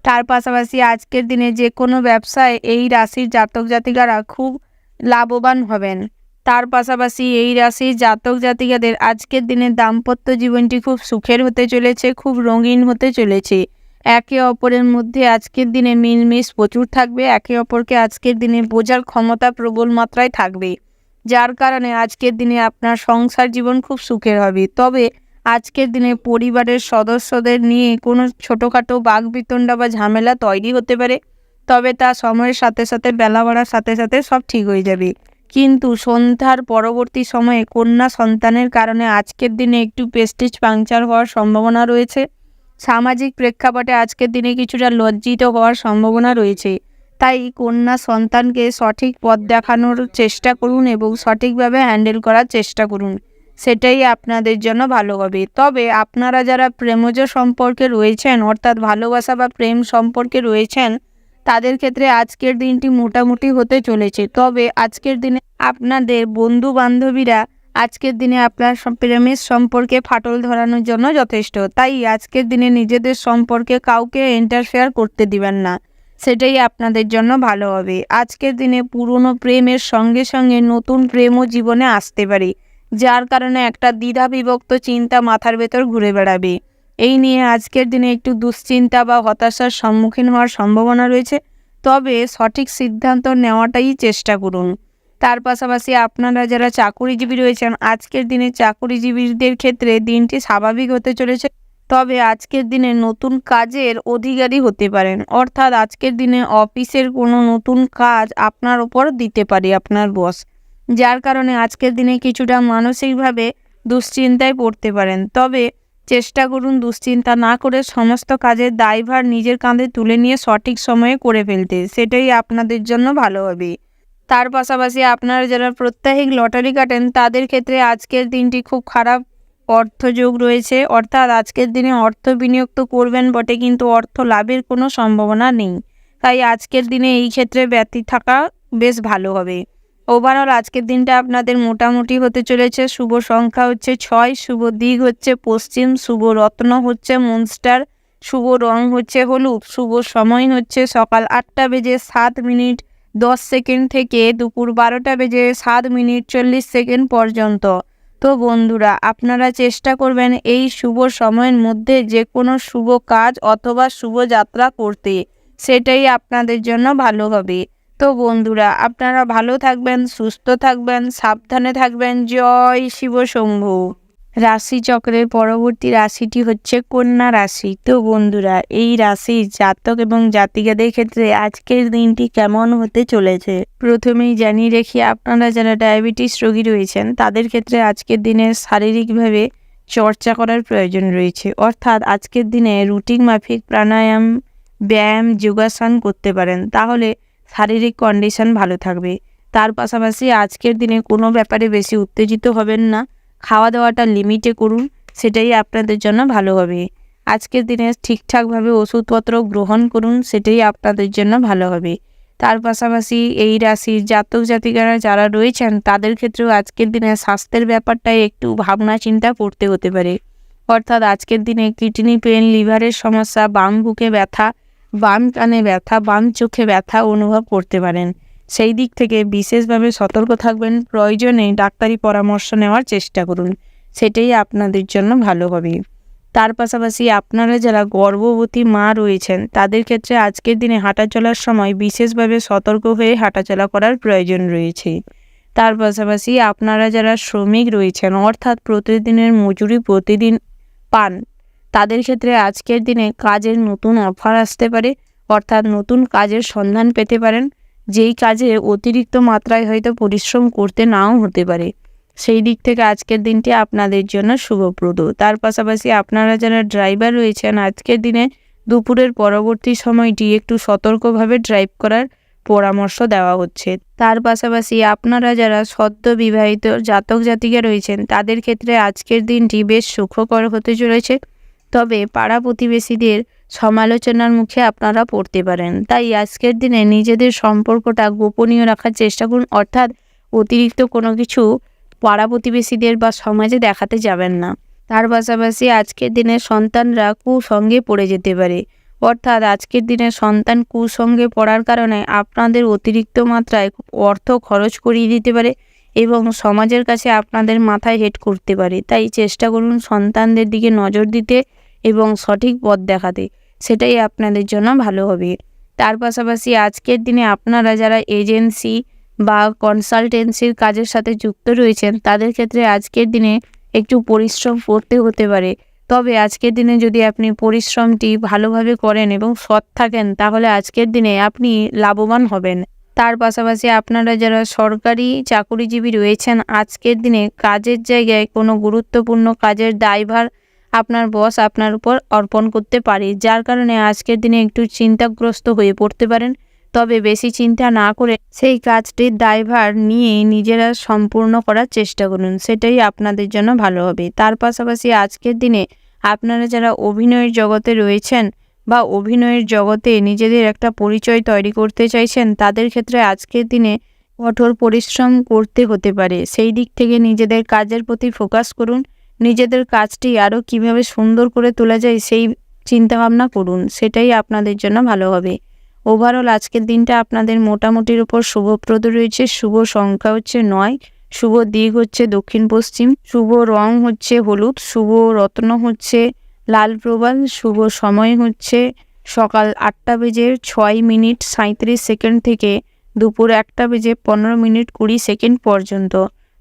তার পাশাপাশি আজকের দিনে যে কোনো ব্যবসায় এই রাশির জাতক জাতিকারা খুব লাভবান হবেন। তার পাশাপাশি এই রাশির জাতক জাতিকাদের আজকের দিনে দাম্পত্য জীবনটি খুব সুখের হতে চলেছে, খুব রঙিন হতে চলেছে। একে অপরের মধ্যে আজকের দিনে মিলমিশ প্রচুর থাকবে, একে অপরকে আজকের দিনে বোঝার ক্ষমতা প্রবল মাত্রায় থাকবে, যার কারণে আজকের দিনে আপনার সংসার জীবন খুব সুখের হবে। তবে আজকের দিনে পরিবারের সদস্যদের নিয়ে কোনো ছোটোখাটো বাকবিতণ্ডা বা ঝামেলা তৈরি হতে পারে, তবে তা সময়ের সাথে সাথে বেলা বাড়ার সাথে সাথে সব ঠিক হয়ে যাবে। কিন্তু সন্ধ্যার পরবর্তী সময়ে কন্যা সন্তানের কারণে আজকের দিনে একটু প্রেস্টিজ পাংচার হওয়ার সম্ভাবনা রয়েছে। সামাজিক প্রেক্ষাপটে আজকের দিনে কিছুটা লজ্জিত হওয়ার সম্ভাবনা রয়েছে। তাই কন্যা সন্তানকে সঠিক পথ দেখানোর চেষ্টা করুন এবং সঠিকভাবে হ্যান্ডেল করার চেষ্টা করুন, সেটাই আপনাদের জন্য ভালো হবে। তবে আপনারা যারা প্রেমজ সম্পর্কে রয়েছেন, অর্থাৎ ভালোবাসা বা প্রেম সম্পর্কে রয়েছেন, তাদের ক্ষেত্রে আজকের দিনটি মোটামুটি হতে চলেছে। তবে আজকের দিনে আপনাদের বন্ধু বান্ধবীরা আজকের দিনে আপনার প্রেমের সম্পর্কে ফাটল ধরানোর জন্য যথেষ্ট। তাই আজকের দিনে নিজেদের সম্পর্কে কাউকে ইন্টারফেয়ার করতে দিবেন না, সেটাই আপনাদের জন্য ভালো হবে। আজকের দিনে পুরনো প্রেমের সঙ্গে সঙ্গে নতুন প্রেমও জীবনে আসতে পারে, যার কারণে একটা দ্বিধা বিভক্ত চিন্তা মাথার ভেতর ঘুরে বেড়াবে। এই নিয়ে আজকের দিনে একটু দুশ্চিন্তা বা হতাশার সম্মুখীন হওয়ার সম্ভাবনা রয়েছে, তবে সঠিক সিদ্ধান্ত নেওয়াটাই চেষ্টা করুন। তার পাশাপাশি আপনারা যারা চাকুরিজীবী রয়েছেন, আজকের দিনে চাকুরিজীবীদের ক্ষেত্রে দিনটি স্বাভাবিক হতে চলেছে। তবে আজকের দিনে নতুন কাজের অধিকারী হতে পারেন, অর্থাৎ আজকের দিনে অফিসের কোনো নতুন কাজ আপনার ওপর দিতে পারে আপনার বস, যার কারণে আজকের দিনে কিছুটা মানসিকভাবে দুশ্চিন্তায় পড়তে পারেন। তবে চেষ্টা করুন দুশ্চিন্তা না করে সমস্ত কাজের দায়ভার নিজের কাঁধে তুলে নিয়ে সঠিক সময়ে করে ফেলতে, সেটাই আপনাদের জন্য ভালো হবে। তার পাশাপাশি আপনারা যারা প্রত্যাহিক লটারি কাটেন, তাদের ক্ষেত্রে আজকের দিনটি খুব খারাপ অর্থযোগ রয়েছে, অর্থাৎ আজকের দিনে অর্থ বিনিয়োগ তো করবেন বটে, কিন্তু অর্থ লাভের কোনো সম্ভাবনা নেই। তাই আজকের দিনে এই ক্ষেত্রে ব্যতি থাকা বেশ ভালো হবে। ওভারঅল আজকের দিনটা আপনাদের মোটামুটি হতে চলেছে। শুভ সংখ্যা হচ্ছে 6, শুভ দিক হচ্ছে পশ্চিম, শুভ রত্ন হচ্ছে মনস্টার, শুভ রং হচ্ছে হলুদ, শুভ সময় হচ্ছে সকাল 8:07:10 থেকে দুপুর 12:07:40 পর্যন্ত। তো বন্ধুরা, আপনারা চেষ্টা করবেন এই শুভ সময়ের মধ্যে যে কোনো শুভ কাজ অথবা শুভ যাত্রা করতে, সেটাই আপনাদের জন্য ভালো হবে। তো বন্ধুরা, আপনারা ভালো থাকবেন, সুস্থ থাকবেন, সাবধানে থাকবেন। জয় শিব শম্ভু। রাশিচক্রের পরবর্তী রাশিটি হচ্ছে কন্যা রাশি। তো বন্ধুরা, এই রাশির জাতক এবং জাতিকাদের ক্ষেত্রে আজকের দিনটি কেমন হতে চলেছে প্রথমেই জানিয়ে রেখি, আপনারা যারা ডায়াবেটিস রোগী রয়েছেন তাদের ক্ষেত্রে আজকের দিনে শারীরিকভাবে চর্চা করার প্রয়োজন রয়েছে, অর্থাৎ আজকের দিনে রুটিন মাফিক প্রাণায়াম, ব্যায়াম, যোগাসন করতে পারেন, তাহলে শারীরিক কন্ডিশন ভালো থাকবে। তার পাশাপাশি আজকের দিনে কোনো ব্যাপারে বেশি উত্তেজিত হবেন না, খাওয়া দাওয়াটা লিমিটে করুন, সেটাই আপনাদের জন্য ভালো হবে। আজকের দিনে ঠিকঠাকভাবে ওষুধপত্র গ্রহণ করুন, সেটাই আপনাদের জন্য ভালো হবে। তার পাশাপাশি এই রাশির জাতক জাতিকারা যারা রয়েছেন তাদের ক্ষেত্রেও আজকের দিনে স্বাস্থ্যের ব্যাপারটাই একটু ভাবনা চিন্তা করতে হতে পারে, অর্থাৎ আজকের দিনে কিডনি পেন, লিভারের সমস্যা, বাম বুকে ব্যথা, বাম কানে ব্যথা, বাম চোখে ব্যথা অনুভব করতে পারেন। সেই দিক থেকে বিশেষভাবে সতর্ক থাকবেন, প্রয়োজনে ডাক্তারি পরামর্শ নেওয়ার চেষ্টা করুন, সেটাই আপনাদের জন্য ভালো হবে। তার পাশাপাশি আপনারা যারা গর্ভবতী মা রয়েছেন তাদের ক্ষেত্রে আজকের দিনে হাঁটা চলার সময় বিশেষভাবে সতর্ক হয়ে হাঁটাচলা করার প্রয়োজন রয়েছে। তার পাশাপাশি আপনারা যারা শ্রমিক রয়েছেন, অর্থাৎ প্রতিদিনের মজুরি প্রতিদিন পান, তাদের ক্ষেত্রে আজকের দিনে কাজের নতুন অফার আসতে পারে, অর্থাৎ নতুন কাজের সন্ধান পেতে পারেন, যেই কাজে অতিরিক্ত মাত্রায় হয়তো পরিশ্রম করতে নাও হতে পারে। সেই দিক থেকে আজকের দিনটি আপনাদের জন্য শুভপ্রদ। তার পাশাপাশি আপনারা যারা ড্রাইভার রয়েছেন, আজকের দিনে দুপুরের পরবর্তী সময়টি একটু সতর্কভাবে ড্রাইভ করার পরামর্শ দেওয়া হচ্ছে। তার পাশাপাশি আপনারা যারা সদ্য বিবাহিত জাতক জাতিকা রয়েছেন তাদের ক্ষেত্রে আজকের দিনটি বেশ সুখকর হতে চলেছে, তবে পাড়া প্রতিবেশীদের সমালোচনার মুখে আপনারা পড়তে পারেন। তাই আজকের দিনে নিজেদের সম্পর্কটা গোপনীয় রাখার চেষ্টা করুন, অর্থাৎ অতিরিক্ত কোনো কিছু পাড়া প্রতিবেশীদের বা সমাজে দেখাতে যাবেন না। তার পাশাপাশি আজকের দিনে সন্তানরা কুসঙ্গে পড়ে যেতে পারে, অর্থাৎ আজকের দিনে সন্তান কুসঙ্গে পড়ার কারণে আপনাদের অতিরিক্ত মাত্রায় অর্থ খরচ করিয়ে দিতে পারে এবং সমাজের কাছে আপনাদের মাথায় হেড করতে পারে। তাই চেষ্টা করুন সন্তানদের দিকে নজর দিতে এবং সঠিক পথ দেখাতে, সেটাই আপনাদের জন্য ভালো হবে। তার পাশাপাশি আজকের দিনে আপনারা যারা এজেন্সি বা কনসালটেন্সির কাজের সাথে যুক্ত রয়েছেন তাদের ক্ষেত্রে আজকের দিনে একটু পরিশ্রম করতে হতে পারে, তবে আজকের দিনে যদি আপনি পরিশ্রমটি ভালোভাবে করেন এবং সৎ থাকেন তাহলে আজকের দিনে আপনি লাভবান হবেন। তার পাশাপাশি আপনারা যারা সরকারি চাকুরিজীবী রয়েছেন, আজকের দিনে কাজের জায়গায় কোনো গুরুত্বপূর্ণ কাজের দায়ভার আপনার বস আপনার উপর অর্পণ করতে পারে, যার কারণে আজকের দিনে একটু চিন্তাগ্রস্ত হয়ে পড়তে পারেন। তবে বেশি চিন্তা না করে সেই কাজটির দায়ভার নিয়ে নিজেরা সম্পূর্ণ করার চেষ্টা করুন, সেটাই আপনাদের জন্য ভালো হবে। তার পাশাপাশি আজকের দিনে আপনারা যারা অভিনয়ের জগতে রয়েছেন বা অভিনয়ের জগতে নিজেদের একটা পরিচয় তৈরি করতে চাইছেন, তাদের ক্ষেত্রে আজকের দিনে কঠোর পরিশ্রম করতে হতে পারে। সেই দিক থেকে নিজেদের কাজের প্রতি ফোকাস করুন। নিজেদের কাজটি আরও কিভাবে সুন্দর করে তোলা যায় সেই চিন্তাভাবনা করুন, সেটাই আপনাদের জন্য ভালো হবে। ওভারঅল আজকের দিনটা আপনাদের মোটামুটির উপর শুভপ্রদ রয়েছে। শুভ সংখ্যা হচ্ছে 9, শুভ দিক হচ্ছে দক্ষিণ পশ্চিম, শুভ রং হচ্ছে হলুদ, শুভ রত্ন হচ্ছে লাল প্রবাল, শুভ সময় হচ্ছে সকাল 8:06:37 থেকে দুপুর 1:15:20 পর্যন্ত।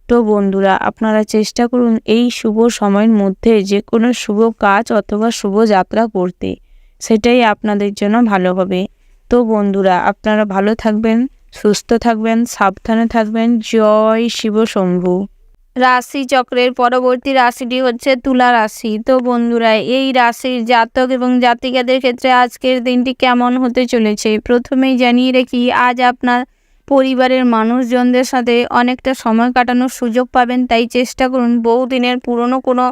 তো বন্ধুরা, আপনারা চেষ্টা করুন এই শুভ সময়ের মধ্যে যে কোনো শুভ কাজ অথবা শুভ যাত্রা করতে, সেটাই আপনাদের জন্য ভালো হবে। তো বন্ধুরা, আপনারা ভালো থাকবেন, সুস্থ থাকবেন, সাবধানে থাকবেন। জয় শিব শম্ভু। রাশি চক্রের পরবর্তী রাশিটি হচ্ছে তুলা রাশি। তো বন্ধুরা, এই রাশির জাতক এবং জাতিকাদের ক্ষেত্রে আজকের দিনটি কেমন হতে চলেছে প্রথমেই জানিয়ে রাখি, আজ আপনার পরিবারের মানুষজনদের সাথে অনেকটা সময় কাটানোর সুযোগ পাবেন। তাই চেষ্টা করুন বহুদিনের পুরনো কোনো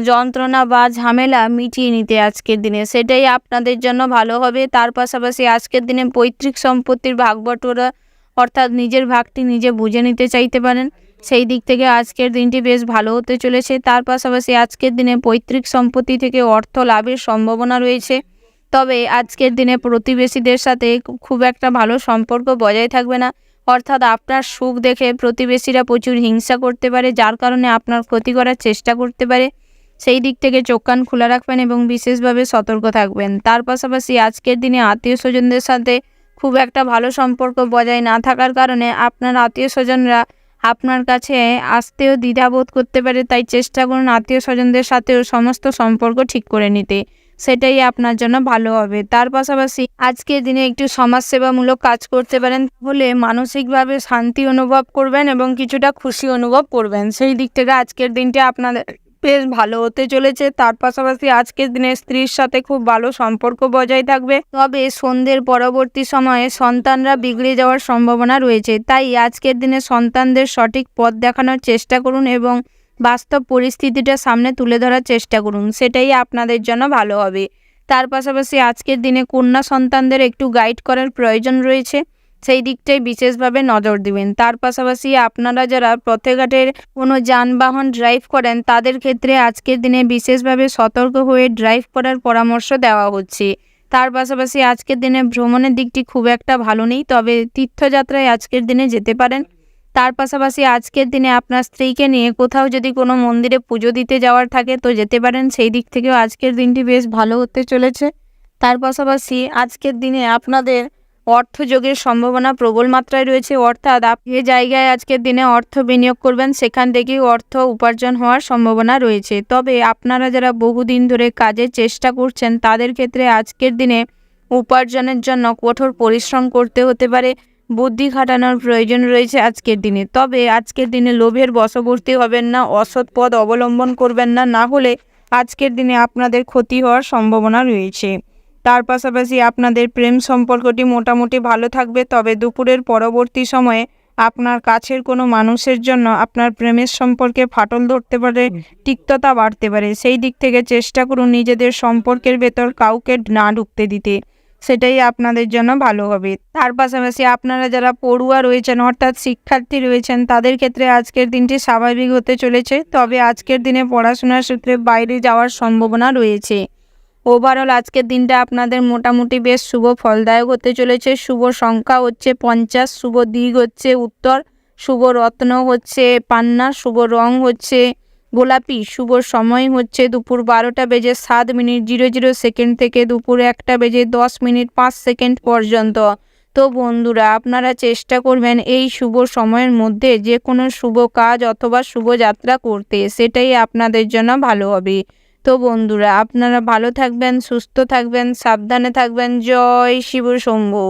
যন্ত্রণা বা ঝামেলা মিটিয়ে নিতে আজকের দিনে, সেটাই আপনাদের জন্য ভালো হবে। তার পাশাপাশি আজকের দিনে পৈতৃক সম্পত্তির ভাগবটোরা অর্থাৎ নিজের ভাগটি নিজে বুঝে নিতে চাইতে পারেন। সেই দিক থেকে আজকের দিনটি বেশ ভালো হতে চলেছে। তার পাশাপাশি আজকের দিনে পৈতৃক সম্পত্তি থেকে অর্থ লাভের সম্ভাবনা রয়েছে। তবে আজকের দিনে প্রতিবেশীদের সাথে খুব একটা ভালো সম্পর্ক বজায় থাকবে না, অর্থাৎ আপনার সুখ দেখে প্রতিবেশীরা প্রচুর হিংসা করতে পারে, যার কারণে আপনার ক্ষতি করার চেষ্টা করতে পারে। সেই দিক থেকে চোখ কান খোলা রাখবেন এবং বিশেষভাবে সতর্ক থাকবেন। তার পাশাপাশি আজকের দিনে আত্মীয় স্বজনদের সাথে খুব একটা ভালো সম্পর্ক বজায় না থাকার কারণে আপনার আত্মীয় স্বজনরা আপনার কাছে আসতেও দ্বিধাবোধ করতে পারে। তাই চেষ্টা করুন আত্মীয় স্বজনদের সাথেও সমস্ত সম্পর্ক ঠিক করে নিতে, সেটাই আপনার জন্য ভালো হবে। তার পাশাপাশি আজকের দিনে একটু সমাজসেবামূলক কাজ করতে পারেন, তাহলে মানসিকভাবে শান্তি অনুভব করবেন এবং কিছুটা খুশি অনুভব করবেন। সেই দিক থেকে আজকের দিনটি আপনাদের বেশ ভালো হতে চলেছে। তার পাশাপাশি আজকের দিনে স্ত্রীর সাথে খুব ভালো সম্পর্ক বজায় থাকবে। তবে সন্ধ্যের পরবর্তী সময়ে সন্তানরা বিগড়ে যাওয়ার সম্ভাবনা রয়েছে। তাই আজকের দিনে সন্তানদের সঠিক পথ দেখানোর চেষ্টা করুন এবং বাস্তব পরিস্থিতিটা সামনে তুলে ধরার চেষ্টা করুন, সেটাই আপনাদের জন্য ভালো হবে। তার পাশাপাশি আজকের দিনে কন্যা সন্তানদের একটু গাইড করার প্রয়োজন রয়েছে, সেই দিকটাই বিশেষভাবে নজর দিবেন। তার পাশাপাশি আপনারা যারা পথে ঘাটের কোনো যানবাহন ড্রাইভ করেন, তাদের ক্ষেত্রে আজকের দিনে বিশেষভাবে সতর্ক হয়ে ড্রাইভ করার পরামর্শ দেওয়া হচ্ছে। তার পাশাপাশি আজকের দিনে ভ্রমণের দিকটি খুব একটা ভালো নেই, তবে তীর্থযাত্রায় আজকের দিনে যেতে পারেন। তার পাশাপাশি আজকের দিনে আপনার স্ত্রীকে নিয়ে কোথাও যদি কোনো মন্দিরে পুজো দিতে যাওয়ার থাকে তো যেতে পারেন, সেই দিক থেকেও আজকের দিনটি বেশ ভালো হতে চলেছে। তার পাশাপাশি আজকের দিনে আপনাদের অর্থযোগের সম্ভাবনা প্রবল মাত্রায় রয়েছে, অর্থাৎ আপনি যে জায়গায় আজকের দিনে অর্থ বিনিয়োগ করবেন সেখান থেকেই অর্থ উপার্জন হওয়ার সম্ভাবনা রয়েছে। তবে আপনারা যারা বহুদিন ধরে কাজের চেষ্টা করছেন, তাদের ক্ষেত্রে আজকের দিনে উপার্জনের জন্য কঠোর পরিশ্রম করতে হতে পারে, বুদ্ধি খাটানোর প্রয়োজন রয়েছে আজকের দিনে। তবে আজকের দিনে লোভের বশবর্তী হবেন না, অসৎ পথ অবলম্বন করবেন না, না হলে আজকের দিনে আপনাদের ক্ষতি হওয়ার সম্ভাবনা রয়েছে। তার পাশাপাশি আপনাদের প্রেম সম্পর্কটি মোটামুটি ভালো থাকবে, তবে দুপুরের পরবর্তী সময়ে আপনার কাছের কোনো মানুষের জন্য আপনার প্রেমের সম্পর্কে ফাটল ধরতে পারে, তিক্ততা বাড়তে পারে। সেই দিক থেকে চেষ্টা করুন নিজেদের সম্পর্কের ভেতর কাউকে না ঢুকতে দিতে, সেটাই আপনাদের জন্য ভালো হবে। তার পাশাপাশি আপনারা যারা পড়ুয়া রয়েছেন অর্থাৎ শিক্ষার্থী রয়েছেন, তাদের ক্ষেত্রে আজকের দিনটি স্বাভাবিক হতে চলেছে, তবে আজকের দিনে পড়াশোনার সূত্রে বাইরে যাওয়ার সম্ভাবনা রয়েছে। ওভারঅল আজকের দিনটা আপনাদের মোটামুটি বেশ শুভ ফলদায়ক হতে চলেছে। শুভ সংখ্যা হচ্ছে 50, শুভ দিক হচ্ছে উত্তর, শুভ রত্ন হচ্ছে পান্না, শুভ রং হচ্ছে গোলাপি, শুভ সময় হচ্ছে দুপুর 12:07:00 থেকে দুপুর 1:10:05 পর্যন্ত। তো বন্ধুরা, আপনারা চেষ্টা করবেন এই শুভ সময়ের মধ্যে যে কোনো শুভ কাজ অথবা শুভ যাত্রা করতে, সেটাই আপনাদের জন্য ভালো হবে। তো বন্ধুরা, আপনারা ভালো থাকবেন, সুস্থ থাকবেন, সাবধানে থাকবেন। জয় শিব শম্ভু।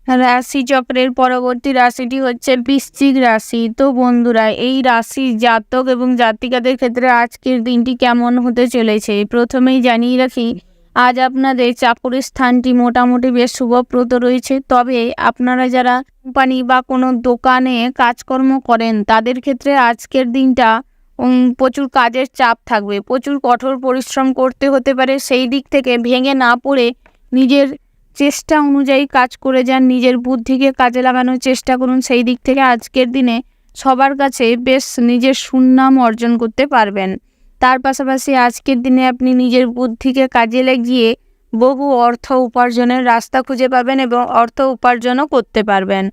রাশি চক্রের পরবর্তী রাশিটি হচ্ছে বৃশ্চিক রাশি। তো বন্ধুরা, এই রাশির জাতক এবং জাতিকাদের ক্ষেত্রে আজকের দিনটি কেমন হতে চলেছে প্রথমেই জানিয়ে রাখি, আজ আপনাদের চাকরির স্থানটি মোটামুটি বেশ শুভপ্রদ রয়েছে। তবে আপনারা যারা কোম্পানি বা কোনো দোকানে কাজকর্ম করেন, তাদের ক্ষেত্রে আজকের দিনটা প্রচুর কাজের চাপ থাকবে, প্রচুর কঠোর পরিশ্রম করতে হতে পারে। সেই দিক থেকে ভেঙে না পড়ে নিজের চেষ্টা অনুযায়ী কাজ করে যান, নিজের বুদ্ধিকে কাজে লাগানোর চেষ্টা করুন। সেই দিক থেকে আজকের দিনে সবার কাছে বেশ নিজের সুনাম অর্জন করতে পারবেন। তার পাশাপাশি আজকের দিনে আপনি নিজের বুদ্ধিকে কাজে লাগিয়ে বহু অর্থ উপার্জনের রাস্তা খুঁজে পাবেন এবং অর্থ উপার্জনও করতে পারবেন।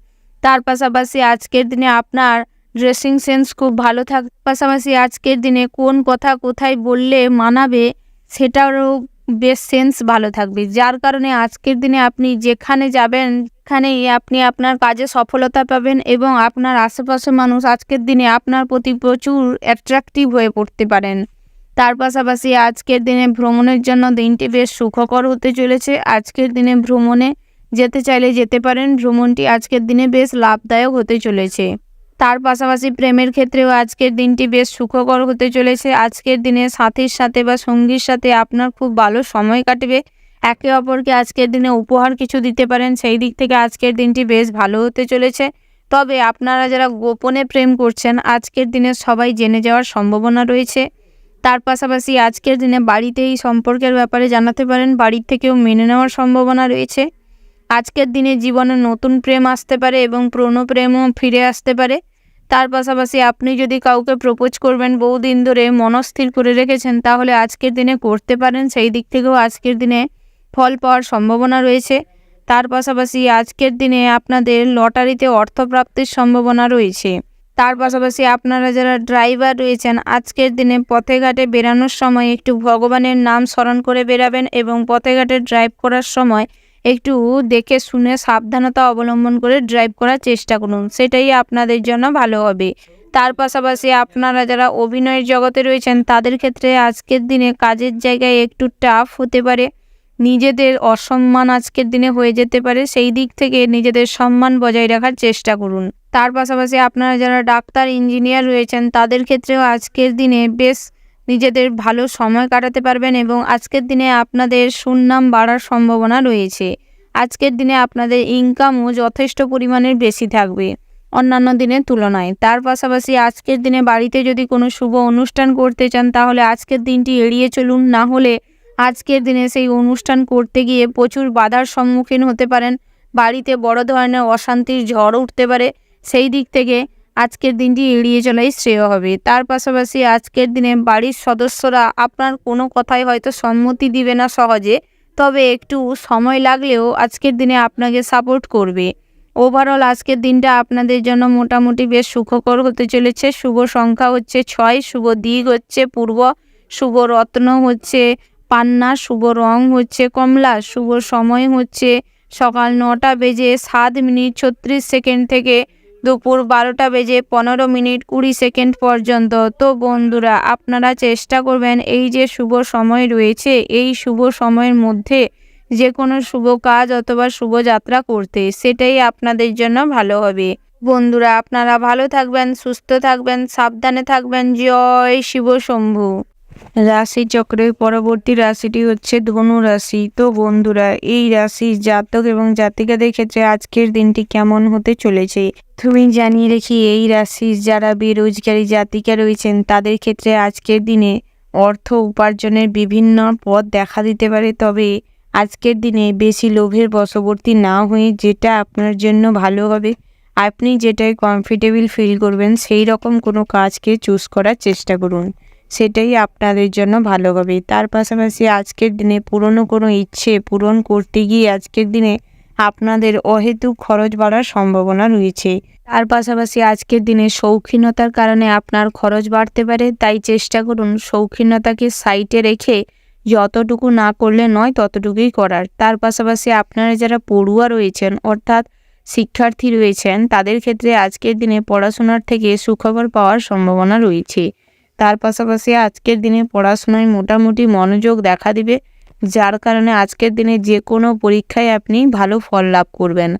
তার পাশাপাশি আজকের দিনে আপনার ড্রেসিং সেন্স খুব ভালো থাকার পাশাপাশি আজকের দিনে কোন কথা কোথায় বললে মানাবে সেটারও বেশ সেন্স ভালো থাকবে, যার কারণে আজকের দিনে আপনি যেখানে যাবেন সেখানেই আপনি আপনার কাজে সফলতা পাবেন এবং আপনার আশেপাশের মানুষ আজকের দিনে আপনার প্রতি প্রচুর অ্যাট্রাকটিভ হয়ে পড়তে পারেন। তার পাশাপাশি আজকের দিনে ভ্রমণের জন্য দিনটি বেশ সুখকর হতে চলেছে। আজকের দিনে ভ্রমণে যেতে চাইলে যেতে পারেন, ভ্রমণটি আজকের দিনে বেশ লাভদায়ক হতে চলেছে। তার পাশাপাশি প্রেমের ক্ষেত্রেও আজকের দিনটি বেশ সুখকর হতে চলেছে। আজকের দিনে সাথীর সাথে বা সঙ্গীর সাথে আপনার খুব ভালো সময় কাটবে। একে অপরকে আজকের দিনে উপহার কিছু দিতে পারেন, সেই দিক থেকে আজকের দিনটি বেশ ভালো হতে চলেছে। তবে আপনারা যারা গোপনে প্রেম করছেন আজকের দিনে সবাই জেনে যাওয়ার সম্ভাবনা রয়েছে। তার পাশাপাশি আজকের দিনে বাড়িতেই সম্পর্কের ব্যাপারে জানাতে পারেন, বাড়ির থেকেও মেনে নেওয়ার সম্ভাবনা রয়েছে। আজকের দিনে জীবনে নতুন প্রেম আসতে পারে এবং পুরনো প্রেমও ফিরে আসতে পারে। তার পাশাপাশি আপনি যদি কাউকে প্রপোজ করবেন, বহুদিন ধরে মনস্থির করে রেখেছেন, তাহলে আজকের দিনে করতে পারেন, সেই দিক থেকেও আজকের দিনে ফল পাওয়ার সম্ভাবনা রয়েছে। তার পাশাপাশি আজকের দিনে আপনাদের লটারিতে অর্থপ্রাপ্তির সম্ভাবনা রয়েছে। তার পাশাপাশি আপনারা যারা ড্রাইভার রয়েছেন আজকের দিনে পথে ঘাটে বেরানোর সময় একটু ভগবানের নাম স্মরণ করে বেরাবেন এবং পথে ঘাটে ড্রাইভ করার সময় একটু দেখে শুনে সাবধানতা অবলম্বন করে ড্রাইভ করার চেষ্টা করুন, সেটাই আপনাদের জন্য ভালো হবে। তার পাশাপাশি আপনারা যারা অভিনয়ের জগতে রয়েছেন তাদের ক্ষেত্রে আজকের দিনে কাজের জায়গায় একটু টাফ হতে পারে, নিজেদের অসম্মান আজকের দিনে হয়ে যেতে পারে, সেই দিক থেকে নিজেদের সম্মান বজায় রাখার চেষ্টা করুন। তার পাশাপাশি আপনারা যারা ডাক্তার ইঞ্জিনিয়ার রয়েছেন তাদের ক্ষেত্রেও আজকের দিনে বেশ নিজেদের ভালো সময় কাটাতে পারবেন এবং আজকের দিনে আপনাদের সুনাম বাড়ার সম্ভাবনা রয়েছে। আজকের দিনে আপনাদের ইনকামও যথেষ্ট পরিমাণের বেশি থাকবে অন্যান্য দিনের তুলনায়। তার পাশাপাশি আজকের দিনে বাড়িতে যদি কোনো শুভ অনুষ্ঠান করতে চান তাহলে আজকের দিনটি এড়িয়ে চলুন, না হলে আজকের দিনে সেই অনুষ্ঠান করতে গিয়ে প্রচুর বাধার সম্মুখীন হতে পারেন, বাড়িতে বড় ধরনের অশান্তির ঝড় উঠতে পারে, সেই দিক থেকে আজকের দিনটি এড়িয়ে চলাই শ্রেয় হবে। তার পাশাপাশি আজকের দিনে বাড়ির সদস্যরা আপনার কোনো কথায় হয়তো সম্মতি দিবে না সহজে, তবে একটু সময় লাগলেও আজকের দিনে আপনাকে সাপোর্ট করবে। ওভারঅল আজকের দিনটা আপনাদের জন্য মোটামুটি বেশ সুখকর হতে চলেছে। শুভ সংখ্যা হচ্ছে 6, শুভ দিক হচ্ছে পূর্ব, শুভ রত্ন হচ্ছে পান্না, শুভ রং হচ্ছে কমলা, শুভ সময় হচ্ছে সকাল 9টা বেজে 7 মিনিট 36 সেকেন্ড থেকে দুপুর 12টা বেজে 15 মিনিট 20 সেকেন্ড পর্যন্ত। তো বন্ধুরা আপনারা চেষ্টা করবেন এই যে শুভ সময় রয়েছে এই শুভ সময়ের মধ্যে যে কোনো শুভ কাজ অথবা শুভযাত্রা করতে, সেটাই আপনাদের জন্য ভালো হবে। বন্ধুরা আপনারা ভালো থাকবেন, সুস্থ থাকবেন, সাবধানে থাকবেন। জয় শিব শম্ভু। রাশি চক্রের পরবর্তী রাশিটি হচ্ছে ধনু রাশি। তো বন্ধুরা এই রাশির জাতক এবং জাতিকাদের ক্ষেত্রে আজকের দিনটি কেমন হতে চলেছে তুমি জানিয়ে রেখি, এই রাশির যারা বেরোজগারী জাতিকা রয়েছেন তাদের ক্ষেত্রে আজকের দিনে অর্থ উপার্জনের বিভিন্ন পথ দেখা দিতে পারে, তবে আজকের দিনে বেশি লোভের বশবর্তী না হয়ে যেটা আপনার জন্য ভালো হবে, আপনি যেটাই কমফর্টেবল ফিল করবেন সেই রকম কোনো কাজকে চুজ করার চেষ্টা করুন, সেটাই আপনাদের জন্য ভালো হবে। তার পাশাপাশি আজকের দিনে পুরনো কোনো ইচ্ছে পূরণ করতে গিয়ে আজকের দিনে আপনাদের অহেতুক খরচ বাড়ার সম্ভাবনা রয়েছে। তার পাশাপাশি আজকের দিনে শৌখিনতার কারণে আপনার খরচ বাড়তে পারে, তাই চেষ্টা করুন শৌখিনতাকে সাইডে রেখে যতটুকু না করলে নয় ততটুকুই করার। তার পাশাপাশি আপনারা যারা পড়ুয়া রয়েছেন অর্থাৎ শিক্ষার্থী রয়েছেন তাদের ক্ষেত্রে আজকের দিনে পড়াশোনার থেকে সুখবর পাওয়ার সম্ভাবনা রয়েছে। তার পাশাপাশি আজকের দিনে পড়াশোনায় মোটামুটি মনোযোগ দেখা দিবে, যার কারণে আজকের দিনে যে কোনো পরীক্ষায় আপনি ভালো ফল লাভ করবেন।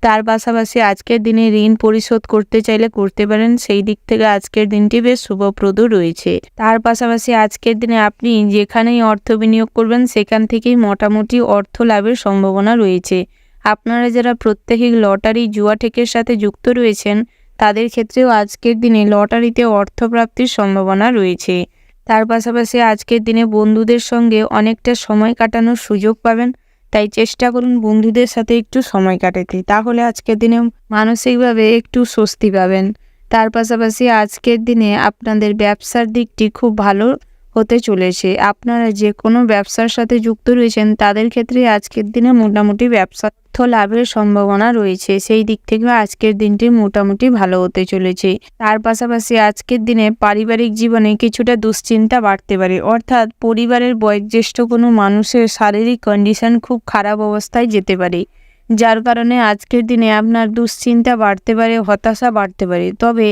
তার পাশাপাশি আজকের দিনে ঋণ পরিশোধ করতে চাইলে করতে পারেন, সেই দিক থেকে আজকের দিনটি বেশ শুভপ্রদ রয়েছে। তার পাশাপাশি আজকের দিনে আপনি যেখানেই অর্থ বিনিয়োগ করবেন সেখান থেকেই মোটামুটি অর্থ লাভের সম্ভাবনা রয়েছে। আপনারা যারা প্রত্যেকেই লটারি জুয়া ঠেকের সাথে যুক্ত রয়েছেন তাদের ক্ষেত্রেও আজকের দিনে লটারিতে অর্থপ্রাপ্তির সম্ভাবনা রয়েছে। তার পাশাপাশি আজকের দিনে বন্ধুদের সঙ্গে অনেকটা সময় কাটানোর সুযোগ পাবেন, তাই চেষ্টা করুন বন্ধুদের সাথে একটু সময় কাটাতে, তাহলে আজকের দিনে মানসিকভাবে একটু স্বস্তি পাবেন। তার পাশাপাশি আজকের দিনে আপনাদের ব্যবসার দিকটি খুব ভালো হতে চলেছে। আপনারা যে কোনো ব্যবসার সাথে যুক্ত রয়েছেন তাদের ক্ষেত্রে আজকের দিনে মোটামুটি ব্যবসা লাভের সম্ভাবনা রয়েছে। সেই দিক থেকে আজকের দিনটি মোটামুটি ভালো হতে চলেছে। তার পাশাপাশি আজকের দিনে পারিবারিক জীবনে কিছুটা দুশ্চিন্তা বাড়তে পারে, অর্থাৎ পরিবারের বয়োজ্যেষ্ঠ কোনো মানুষের শারীরিক কন্ডিশন খুব খারাপ অবস্থায় যেতে পারে, যার কারণে আজকের দিনে আপনার দুশ্চিন্তা বাড়তে পারে, হতাশা বাড়তে পারে। তবে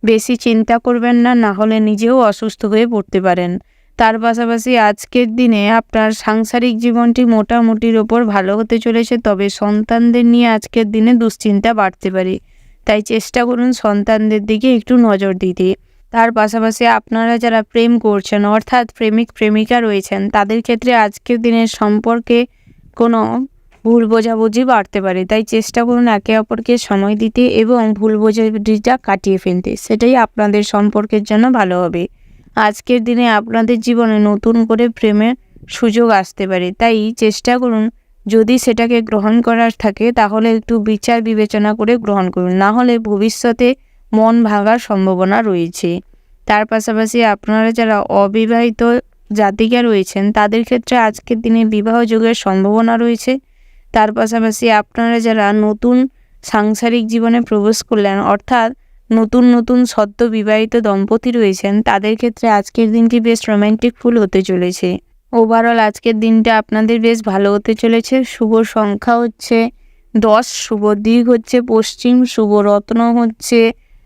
বেশি চিন্তা করবেন না, না হলে নিজেও অসুস্থ হয়ে পড়তে পারেন। তার পাশাপাশি আজকের দিনে আপনার সাংসারিক জীবনটি মোটামুটির ওপর ভালো হতে চলেছে, তবে সন্তানদের নিয়ে আজকের দিনে দুশ্চিন্তা বাড়তে পারে। তাই চেষ্টা করুন সন্তানদের দিকে একটু নজর দিতে। তার পাশাপাশি আপনারা যারা প্রেম করছেন, অর্থাৎ প্রেমিক প্রেমিকা রয়েছেন, তাদের ক্ষেত্রে আজকের দিনের সম্পর্কে কোনো ভুল বোঝাবুঝি বাড়তে পারে। তাই চেষ্টা করুন একে অপরকে সময় দিতে এবং ভুল বোঝাবুঝিটা কাটিয়ে ফেলতে, সেটাই আপনাদের সম্পর্কের জন্য ভালো হবে। আজকের দিনে আপনাদের জীবনে নতুন করে প্রেমের সুযোগ আসতে পারে, তাই চেষ্টা করুন যদি সেটাকে গ্রহণ করার থাকে তাহলে একটু বিচার বিবেচনা করে গ্রহণ করুন, না হলে ভবিষ্যতে মন ভাঙার সম্ভাবনা রয়েছে। তার পাশাপাশি আপনারা যারা অবিবাহিত জাতিকা রয়েছেন তাদের ক্ষেত্রে আজকের দিনে বিবাহ যোগের সম্ভাবনা রয়েছে। তার পাশাপাশি আপনারা যারা নতুন সাংসারিক জীবনে প্রবেশ করলেন, অর্থাৎ নতুন সদ্য বিবাহিত দম্পতি রয়েছেন, তাদের ক্ষেত্রে আজকের দিনটি বেশ রোম্যান্টিক ফুল হতে চলেছে। ওভারঅল আজকের দিনটা আপনাদের বেশ ভালো হতে চলেছে। শুভ সংখ্যা হচ্ছে 10, শুভ দিক হচ্ছে পশ্চিম, শুভ রত্ন হচ্ছে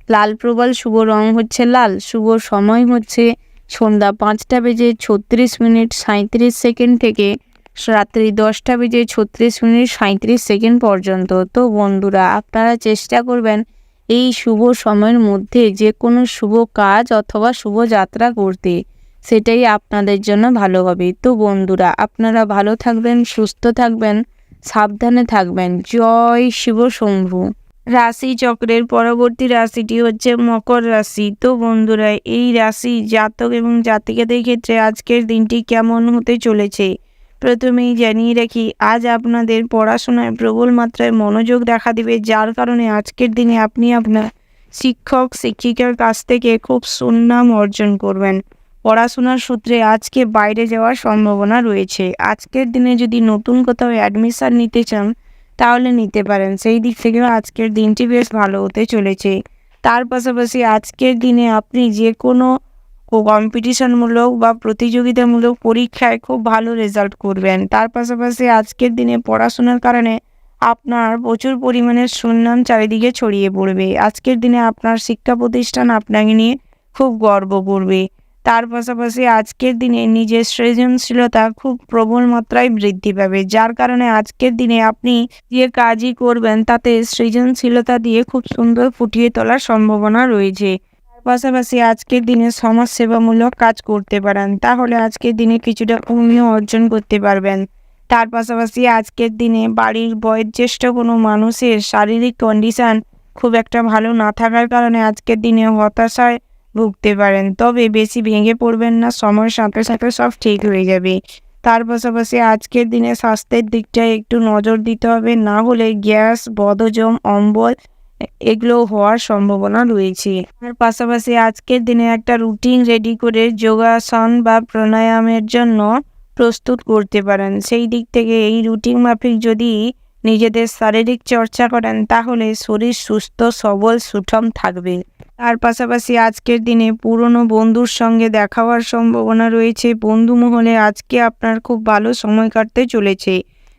লাল প্রবাল, শুভ রং হচ্ছে লাল, শুভ সময় হচ্ছে সন্ধ্যা 5:36 থেকে রাত্রি 10:36 পর্যন্ত। তো বন্ধুরা, আপনারা চেষ্টা করবেন এই শুভ সময়ের মধ্যে যে কোনো শুভ কাজ অথবা শুভ যাত্রা করতে, সেটাই আপনাদের জন্য ভালো হবে। তো বন্ধুরা, আপনারা ভালো থাকবেন, সুস্থ থাকবেন, সাবধানে থাকবেন। জয় শিব শম্ভু। রাশি চক্রের পরবর্তী রাশিটি হচ্ছে মকর রাশি। তো বন্ধুরা, এই রাশি জাতক এবং জাতিকাদের ক্ষেত্রে আজকের দিনটি কেমন হতে চলেছে প্রথমেই জানিয়ে রাখি, আজ আপনাদের পড়াশোনায় প্রবল মাত্রায় মনোযোগ দেখা দিবে, যার কারণে আজকের দিনে আপনি আপনার শিক্ষক শিক্ষিকার কাছ থেকে খুব সুনাম অর্জন করবেন। পড়াশোনার সূত্রে আজকে বাইরে যাওয়ার সম্ভাবনা রয়েছে। আজকের দিনে যদি নতুন কোথাও অ্যাডমিশন নিতে চান তাহলে নিতে পারেন, সেই দিক থেকেও আজকের দিনটি বেশ ভালো হতে চলেছে। তার পাশাপাশি আজকের দিনে আপনি যে কোনো কম্পিটিশনমূলক বা প্রতিযোগিতামূলক পরীক্ষায় খুব ভালো রেজাল্ট করবেন। তার পাশাপাশি আজকের দিনে পড়াশোনার কারণে আপনার প্রচুর পরিমাণের সুনাম চারিদিকে ছড়িয়ে পড়বে। আজকের দিনে আপনার শিক্ষা প্রতিষ্ঠান আপনাকে নিয়ে খুব গর্ব করবে। তার পাশাপাশি আজকের দিনে নিজের সৃজনশীলতা খুব প্রবল মাত্রায় বৃদ্ধি পাবে, যার কারণে আজকের দিনে আপনি যে কাজই করবেন তাতে সৃজনশীলতা দিয়ে খুব সুন্দর ফুটিয়ে তোলার সম্ভাবনা রয়েছে। তার পাশাপাশি আজকের দিনে সমাজসেবামূলক কাজ করতে পারেন, তাহলে আজকের দিনে কিছুটা পুণ্য অর্জন করতে পারবেন। তার পাশাপাশি আজকের দিনে বাড়ির বয়োজ্যেষ্ঠ কোনো মানুষের শারীরিক কন্ডিশন খুব একটা ভালো না থাকার কারণে আজকের দিনে হতাশায় ভুগতে পারেন, তবে বেশি ভেঙে পড়বেন না, সময়ের সাথে সাথে সব ঠিক হয়ে যাবে। তার পাশাপাশি আজকের দিনে স্বাস্থ্যের দিকটায় একটু নজর দিতে হবে, না হলে গ্যাস, বদহজম, অম্বল এগুলো হওয়ার সম্ভাবনা রয়েছে। তার পাশাপাশি আজকের দিনে একটা রুটিন রেডি করে যোগাসন বা প্রাণায়ামের জন্য প্রস্তুত করতে পারেন। সেই দিক থেকে এই রুটিন মাফিক যদি নিজেদের শারীরিক চর্চা করেন তাহলে শরীর সুস্থ সবল সুঠম থাকবে। তার পাশাপাশি আজকের দিনে পুরনো বন্ধুর সঙ্গে দেখা হওয়ার সম্ভাবনা রয়েছে। বন্ধু মহলে আজকে আপনার খুব ভালো সময় কাটতে চলেছে।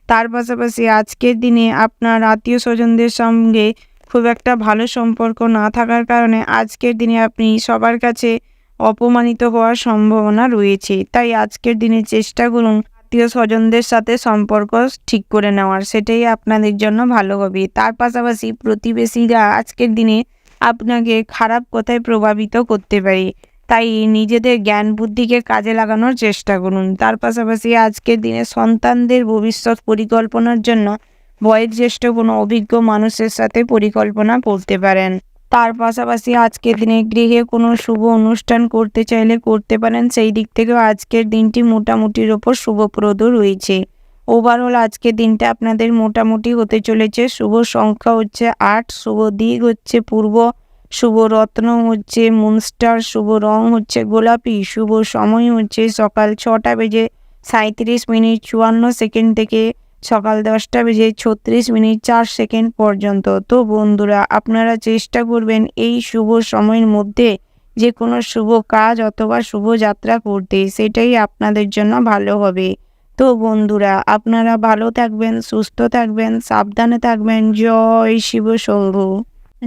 তার পাশাপাশি আজকের দিনে আপনার আত্মীয় স্বজনদের সঙ্গে খুব একটা ভালো সম্পর্ক না থাকার কারণে আজকের দিনে আপনি সবার কাছে অপমানিত হওয়ার সম্ভাবনা রয়েছে। তাই আজকের দিনে চেষ্টা করুন আত্মীয় স্বজনদের সাথে সম্পর্ক ঠিক করে নেওয়ার, সেটাই আপনাদের জন্য ভালো হবে। তার পাশাপাশি প্রতিবেশীরা আজকের দিনে আপনাকে খারাপ কথায় প্রভাবিত করতে পারে, তাই নিজেদের জ্ঞান বুদ্ধিকে কাজে লাগানোর চেষ্টা করুন। তার পাশাপাশি আজকের দিনে সন্তানদের ভবিষ্যৎ পরিকল্পনার জন্য বয়োজ্যেষ্ঠ কোনো অভিজ্ঞ মানুষের সাথে পরিকল্পনা করতে পারেন। তার পাশাপাশি আজকের দিনে গৃহে কোনো শুভ অনুষ্ঠান করতে চাইলে করতে পারেন, সেই দিক থেকেও আজকের দিনটি মোটামুটির ওপর শুভপ্রদ রয়েছে। ওভারঅল আজকের দিনটা আপনাদের মোটামুটি হতে চলেছে। শুভ সংখ্যা হচ্ছে 8, শুভ দিক হচ্ছে পূর্ব, শুভ রত্ন হচ্ছে মুনস্টার, শুভ রং হচ্ছে গোলাপি, শুভ সময় হচ্ছে সকাল 6:37 থেকে সকাল 10:36 পর্যন্ত। তো বন্ধুরা, আপনারা চেষ্টা করবেন এই শুভ সময়ের মধ্যে যে কোনো শুভ কাজ অথবা শুভ যাত্রা করতে, সেটাই আপনাদের জন্য ভালো হবে। তো বন্ধুরা, আপনারা ভালো থাকবেন, সুস্থ থাকবেন, সাবধানে থাকবেন। জয় শিব শম্ভু।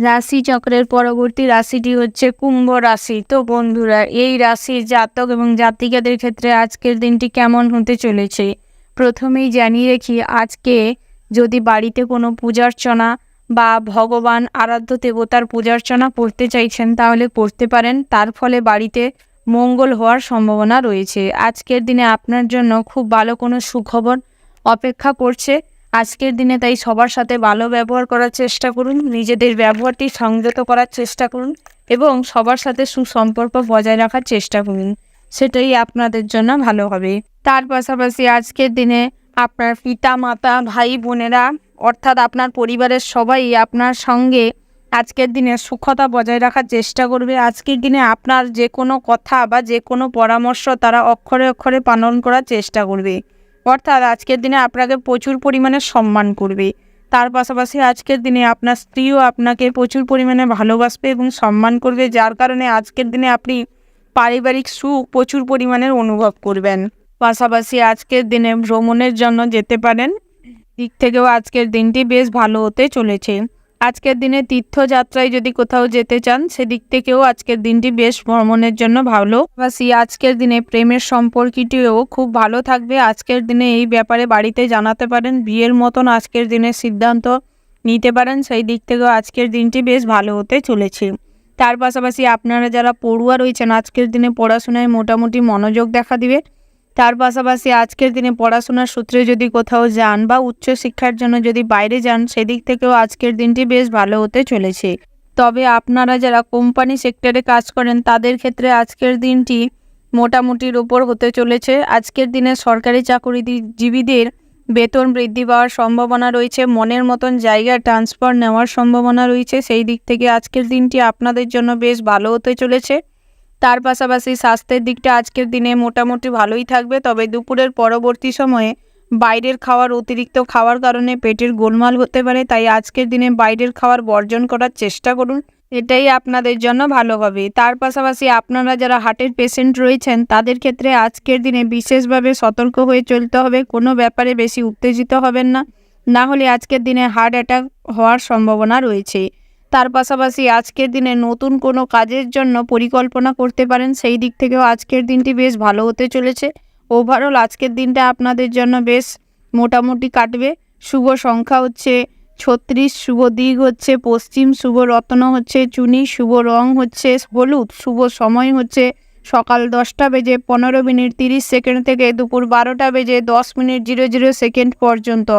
রাশি চক্রের পরবর্তী রাশিটি হচ্ছে কুম্ভ রাশি। তো বন্ধুরা, এই রাশির জাতক এবং জাতিকাদের ক্ষেত্রে আজকের দিনটি কেমন হতে চলেছে প্রথমেই জানিয়ে রাখি, আজকে যদি বাড়িতে কোনো পূজার্চনা বা ভগবান আরাধ্য দেবতার পূজার্চনা করতে চাইছেন তাহলে করতে পারেন, তার ফলে বাড়িতে মঙ্গল হওয়ার সম্ভাবনা রয়েছে। আজকের দিনে আপনার জন্য খুব ভালো কোনো সুখবর অপেক্ষা করছে আজকের দিনে, তাই সবার সাথে ভালো ব্যবহার করার চেষ্টা করুন, নিজেদের ব্যবহারটি সংযত করার চেষ্টা করুন এবং সবার সাথে সুসম্পর্ক বজায় রাখার চেষ্টা করুন, সেটাই আপনাদের জন্য ভালো হবে। তার পাশাপাশি আজকের দিনে আপনার পিতা মাতা ভাই বোনেরা অর্থাৎ আপনার পরিবারের সবাই আপনার সঙ্গে আজকের দিনে সুখতা বজায় রাখার চেষ্টা করবে। আজকের দিনে আপনার যে কোনো কথা বা যে কোনো পরামর্শ তারা অক্ষরে অক্ষরে পালন করার চেষ্টা করবে, অর্থাৎ আজকের দিনে আপনাকে প্রচুর পরিমাণে সম্মান করবে। তার পাশাপাশি আজকের দিনে আপনার স্ত্রীও আপনাকে প্রচুর পরিমাণে ভালোবাসবে এবং সম্মান করবে, যার কারণে আজকের দিনে আপনি পারিবারিক সুখ প্রচুর পরিমাণের অনুভব করবেন। পাশাপাশি আজকের দিনে ভ্রমণের জন্য যেতে পারেন, দিক থেকেও আজকের দিনটি বেশ ভালো হতে চলেছে। আজকের দিনে তীর্থযাত্রায় যদি কোথাও যেতে চান সেদিক থেকেও আজকের দিনটি বেশ ভ্রমণের জন্য ভালো। পাশাপাশি আজকের দিনে প্রেমের সম্পর্কটিও খুব ভালো থাকবে। আজকের দিনে এই ব্যাপারে বাড়িতে জানাতে পারেন, বিয়ের মতন আজকের দিনে সিদ্ধান্ত নিতে পারেন, সেই দিক থেকেও আজকের দিনটি বেশ ভালো হতে চলেছে। তার পাশাপাশি আপনারা যারা পড়ুয়া রয়েছেন আজকের দিনে পড়াশোনায় মোটামুটি মনোযোগ দেখা দিবে। তার পাশাপাশি আজকের দিনে পড়াশোনার সূত্রে যদি কোথাও যান বা উচ্চশিক্ষার জন্য যদি বাইরে যান সেদিক থেকেও আজকের দিনটি বেশ ভালো হতে চলেছে। তবে আপনারা যারা কোম্পানি সেক্টরে কাজ করেন তাদের ক্ষেত্রে আজকের দিনটি মোটামুটির ওপর হতে চলেছে। আজকের দিনে সরকারি চাকরিজীবীদের বেতন বৃদ্ধি পাওয়ার সম্ভাবনা রয়েছে, মনের মতন জায়গা ট্রান্সফার নেওয়ার সম্ভাবনা রয়েছে, সেই দিক থেকে আজকের দিনটি আপনাদের জন্য বেশ ভালো হতে চলেছে। তার পাশাপাশি স্বাস্থ্যের দিকটা আজকের দিনে মোটামুটি ভালোই থাকবে, তবে দুপুরের পরবর্তী সময়ে বাইরের খাওয়ার অতিরিক্ত খাওয়ার কারণে পেটের গোলমাল হতে পারে, তাই আজকের দিনে বাইরের খাওয়ার বর্জন করার চেষ্টা করুন, এটাই আপনাদের জন্য ভালো হবে। তার পাশাপাশি আপনারা যারা হার্টের পেশেন্ট রয়েছেন তাদের ক্ষেত্রে আজকের দিনে বিশেষভাবে সতর্ক হয়ে চলতে হবে, কোনো ব্যাপারে বেশি উত্তেজিত হবেন না, না হলে আজকের দিনে হার্ট অ্যাটাক হওয়ার সম্ভাবনা রয়েছে। তার পাশাপাশি আজকের দিনে নতুন কোনো কাজের জন্য পরিকল্পনা করতে পারেন, সেই দিক থেকেও আজকের দিনটি বেশ ভালো হতে চলেছে। ওভারঅল আজকের দিনটা আপনাদের জন্য বেশ মোটামুটি কাটবে। শুভ সংখ্যা হচ্ছে 36, শুভ দিক হচ্ছে পশ্চিম, শুভ রত্ন হচ্ছে চুনি, শুভ রং হচ্ছে হলুদ, শুভ সময় হচ্ছে সকাল 10:15:30 থেকে দুপুর 12:10:00 পর্যন্ত।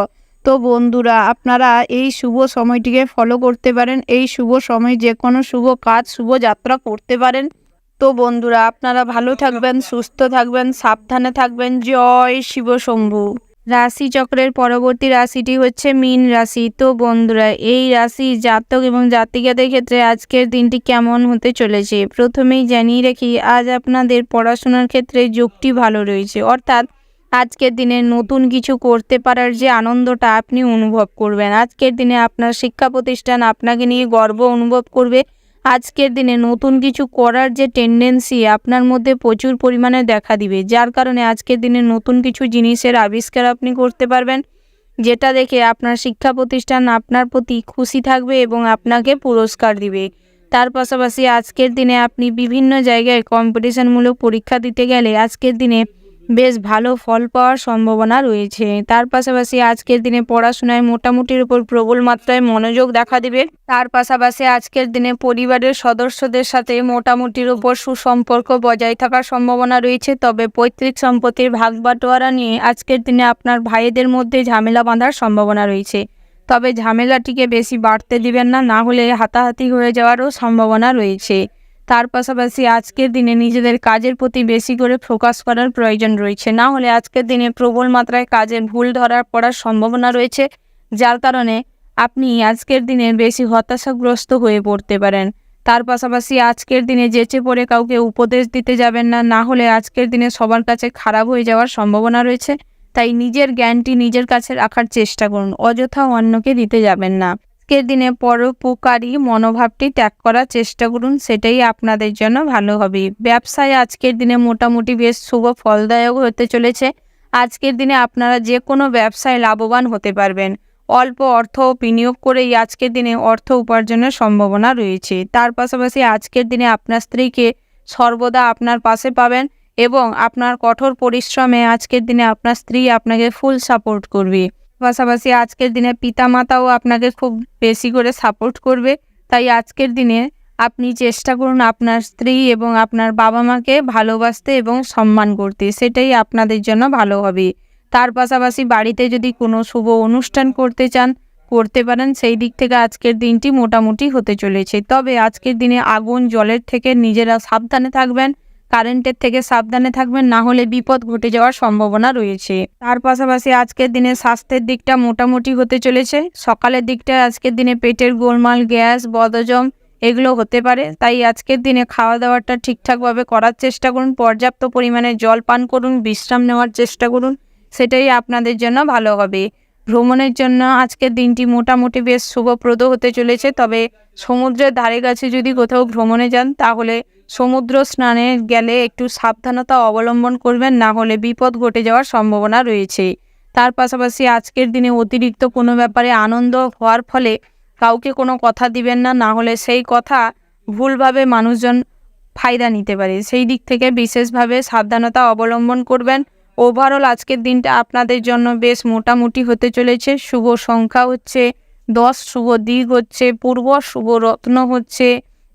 তো বন্ধুরা, আপনারা এই শুভ সময়টিকে ফলো করতে পারেন, এই শুভ সময় যে কোনো শুভ কাজ শুভ যাত্রা করতে পারেন। তো বন্ধুরা, আপনারা ভালো থাকবেন, সুস্থ থাকবেন, সাবধানে থাকবেন। জয় শিব শম্ভু। রাশি চক্রের পরবর্তী রাশিটি হচ্ছে মীন রাশি। তো বন্ধুরা, এই রাশি জাতক এবং জাতিকাদের ক্ষেত্রে আজকের দিনটি কেমন হতে চলেছে প্রথমেই জানিয়ে রাখি, আজ আপনাদের পড়াশোনার ক্ষেত্রে যোগটি ভালো রয়েছে, অর্থাৎ আজকের দিনে নতুন কিছু করতে পারার যে আনন্দটা আপনি অনুভব করবেন। আজকের দিনে আপনার শিক্ষা প্রতিষ্ঠান আপনাকে নিয়ে গর্ব অনুভব করবে। আজকের দিনে নতুন কিছু করার যে টেন্ডেন্সি আপনার মধ্যে প্রচুর পরিমাণে দেখা দিবে, যার কারণে আজকের দিনে নতুন কিছু জিনিসের আবিষ্কার আপনি করতে পারবেন, যেটা দেখে আপনার শিক্ষা প্রতিষ্ঠান আপনার প্রতি খুশি থাকবে এবং আপনাকে পুরস্কার দিবে। তার পাশাপাশি আজকের দিনে আপনি বিভিন্ন জায়গায় কম্পিটিশনমূলক পরীক্ষা দিতে গেলে আজকের দিনে বেশ ভালো ফল পাওয়ার সম্ভাবনা রয়েছে। তার পাশাপাশি আজকের দিনে পড়াশোনায় মোটামুটির উপর প্রবল মাত্রায় মনোযোগ দেখা দিবে। তার পাশাপাশি আজকের দিনে পরিবারের সদস্যদের সাথে মোটামুটির উপর সুসম্পর্ক বজায় থাকার সম্ভাবনা রয়েছে, তবে পৈতৃক সম্পত্তির ভাগ বাটোয়ারা নিয়ে আজকের দিনে আপনার ভাইদের মধ্যে ঝামেলা বাঁধার সম্ভাবনা রয়েছে, তবে ঝামেলাটিকে বেশি বাড়তে দিবেন না, না হলে হাতাহাতি হয়ে যাওয়ারও সম্ভাবনা রয়েছে। তার পাশাপাশি আজকের দিনে নিজেদের কাজের প্রতি বেশি করে ফোকাস করার প্রয়োজন রয়েছে, না হলে আজকের দিনে প্রবল মাত্রায় কাজে ভুল ধরার পড়ার সম্ভাবনা রয়েছে, যার কারণে আপনি আজকের দিনে বেশি হতাশাগ্রস্ত হয়ে পড়তে পারেন। তার পাশাপাশি আজকের দিনে যেচে পড়ে কাউকে উপদেশ দিতে যাবেন না, না হলে আজকের দিনে সবার কাছে খারাপ হয়ে যাওয়ার সম্ভাবনা রয়েছে। তাই নিজের জ্ঞানটি নিজের কাছে রাখার চেষ্টা করুন, অযথা অন্যকে দিতে যাবেন না। আজকের দিনে পরোপকারী মনোভাবটি ত্যাগ করার চেষ্টা করুন, সেটাই আপনাদের জন্য ভালো হবে। ব্যবসায় আজকের দিনে মোটামুটি বেশ শুভ ফলদায়ক হতে চলেছে। আজকের দিনে আপনারা যে কোনো ব্যবসায় লাভবান হতে পারবেন। অল্প অর্থ বিনিয়োগ করেই আজকের দিনে অর্থ উপার্জনের সম্ভাবনা রয়েছে। তার পাশাপাশি আজকের দিনে আপনার স্ত্রীকে সর্বদা আপনার পাশে পাবেন এবং আপনার কঠোর পরিশ্রমে আজকের দিনে আপনার স্ত্রী আপনাকে ফুল সাপোর্ট করবে। পাশাপাশি আজকের দিনে পিতামাতাও আপনাকে খুব বেশি করে সাপোর্ট করবে। তাই আজকের দিনে আপনি চেষ্টা করুন আপনার স্ত্রী এবং আপনার বাবা মাকে ভালোবাসতে এবং সম্মান করতে, সেটাই আপনাদের জন্য ভালো হবে। তার পাশাপাশি বাড়িতে যদি কোনো শুভ অনুষ্ঠান করতে চান, করতে পারেন। সেই দিক থেকে আজকের দিনটি মোটামুটি হতে চলেছে। তবে আজকের দিনে আগুন জলের থেকে নিজেরা সাবধানে থাকবেন, কারেন্টের থেকে সাবধানে থাকবেন, না হলে বিপদ ঘটে যাওয়ার সম্ভাবনা রয়েছে। তার পাশাপাশি আজকের দিনে স্বাস্থ্যের দিকটা মোটামুটি হতে চলেছে। সকালের দিকটা আজকের দিনে পেটের গোলমাল, গ্যাস, বদহজম এগুলো হতে পারে। তাই আজকের দিনে খাওয়া দাওয়াটা ঠিকঠাকভাবে করার চেষ্টা করুন, পর্যাপ্ত পরিমাণে জল পান করুন, বিশ্রাম নেওয়ার চেষ্টা করুন, সেটাই আপনাদের জন্য ভালো হবে। ভ্রমণের জন্য আজকের দিনটি মোটামুটি বেশ শুভপ্রদ হতে চলেছে। তবে সমুদ্রের ধারে কাছে যদি কোথাও ভ্রমণে যান, তাহলে সমুদ্র স্নানে গেলে একটু সাবধানতা অবলম্বন করবেন, না হলে বিপদ ঘটে যাওয়ার সম্ভাবনা রয়েছে। তার পাশাপাশি আজকের দিনে অতিরিক্ত কোনো ব্যাপারে আনন্দ হওয়ার ফলে কাউকে কোনো কথা দিবেন না, না হলে সেই কথা ভুলভাবে মানুষজন ফায়দা নিতে পারে। সেই দিক থেকে বিশেষভাবে সাবধানতা অবলম্বন করবেন। ওভারঅল আজকের দিনটা আপনাদের জন্য বেশ মোটামুটি হতে চলেছে। শুভ সংখ্যা হচ্ছে 10, শুভ দিক হচ্ছে পূর্ব, শুভ রত্ন হচ্ছে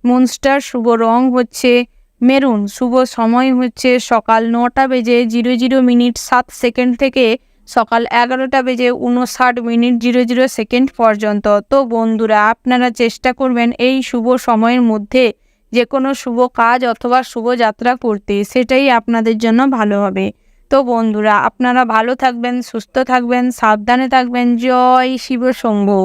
মনস্টার, শুভ রং হচ্ছে মেরুন, শুভ সময় হচ্ছে সকাল 9টা বেজে 00:07 থেকে সকাল 11টা বেজে 59:00 পর্যন্ত। তো বন্ধুরা, আপনারা চেষ্টা করবেন এই শুভ সময়ের মধ্যে যে কোনো শুভ কাজ অথবা শুভযাত্রা করতে, সেটাই আপনাদের জন্য ভালো হবে। তো বন্ধুরা, আপনারা ভালো থাকবেন, সুস্থ থাকবেন, সাবধানে থাকবেন। জয় শিব শম্ভু।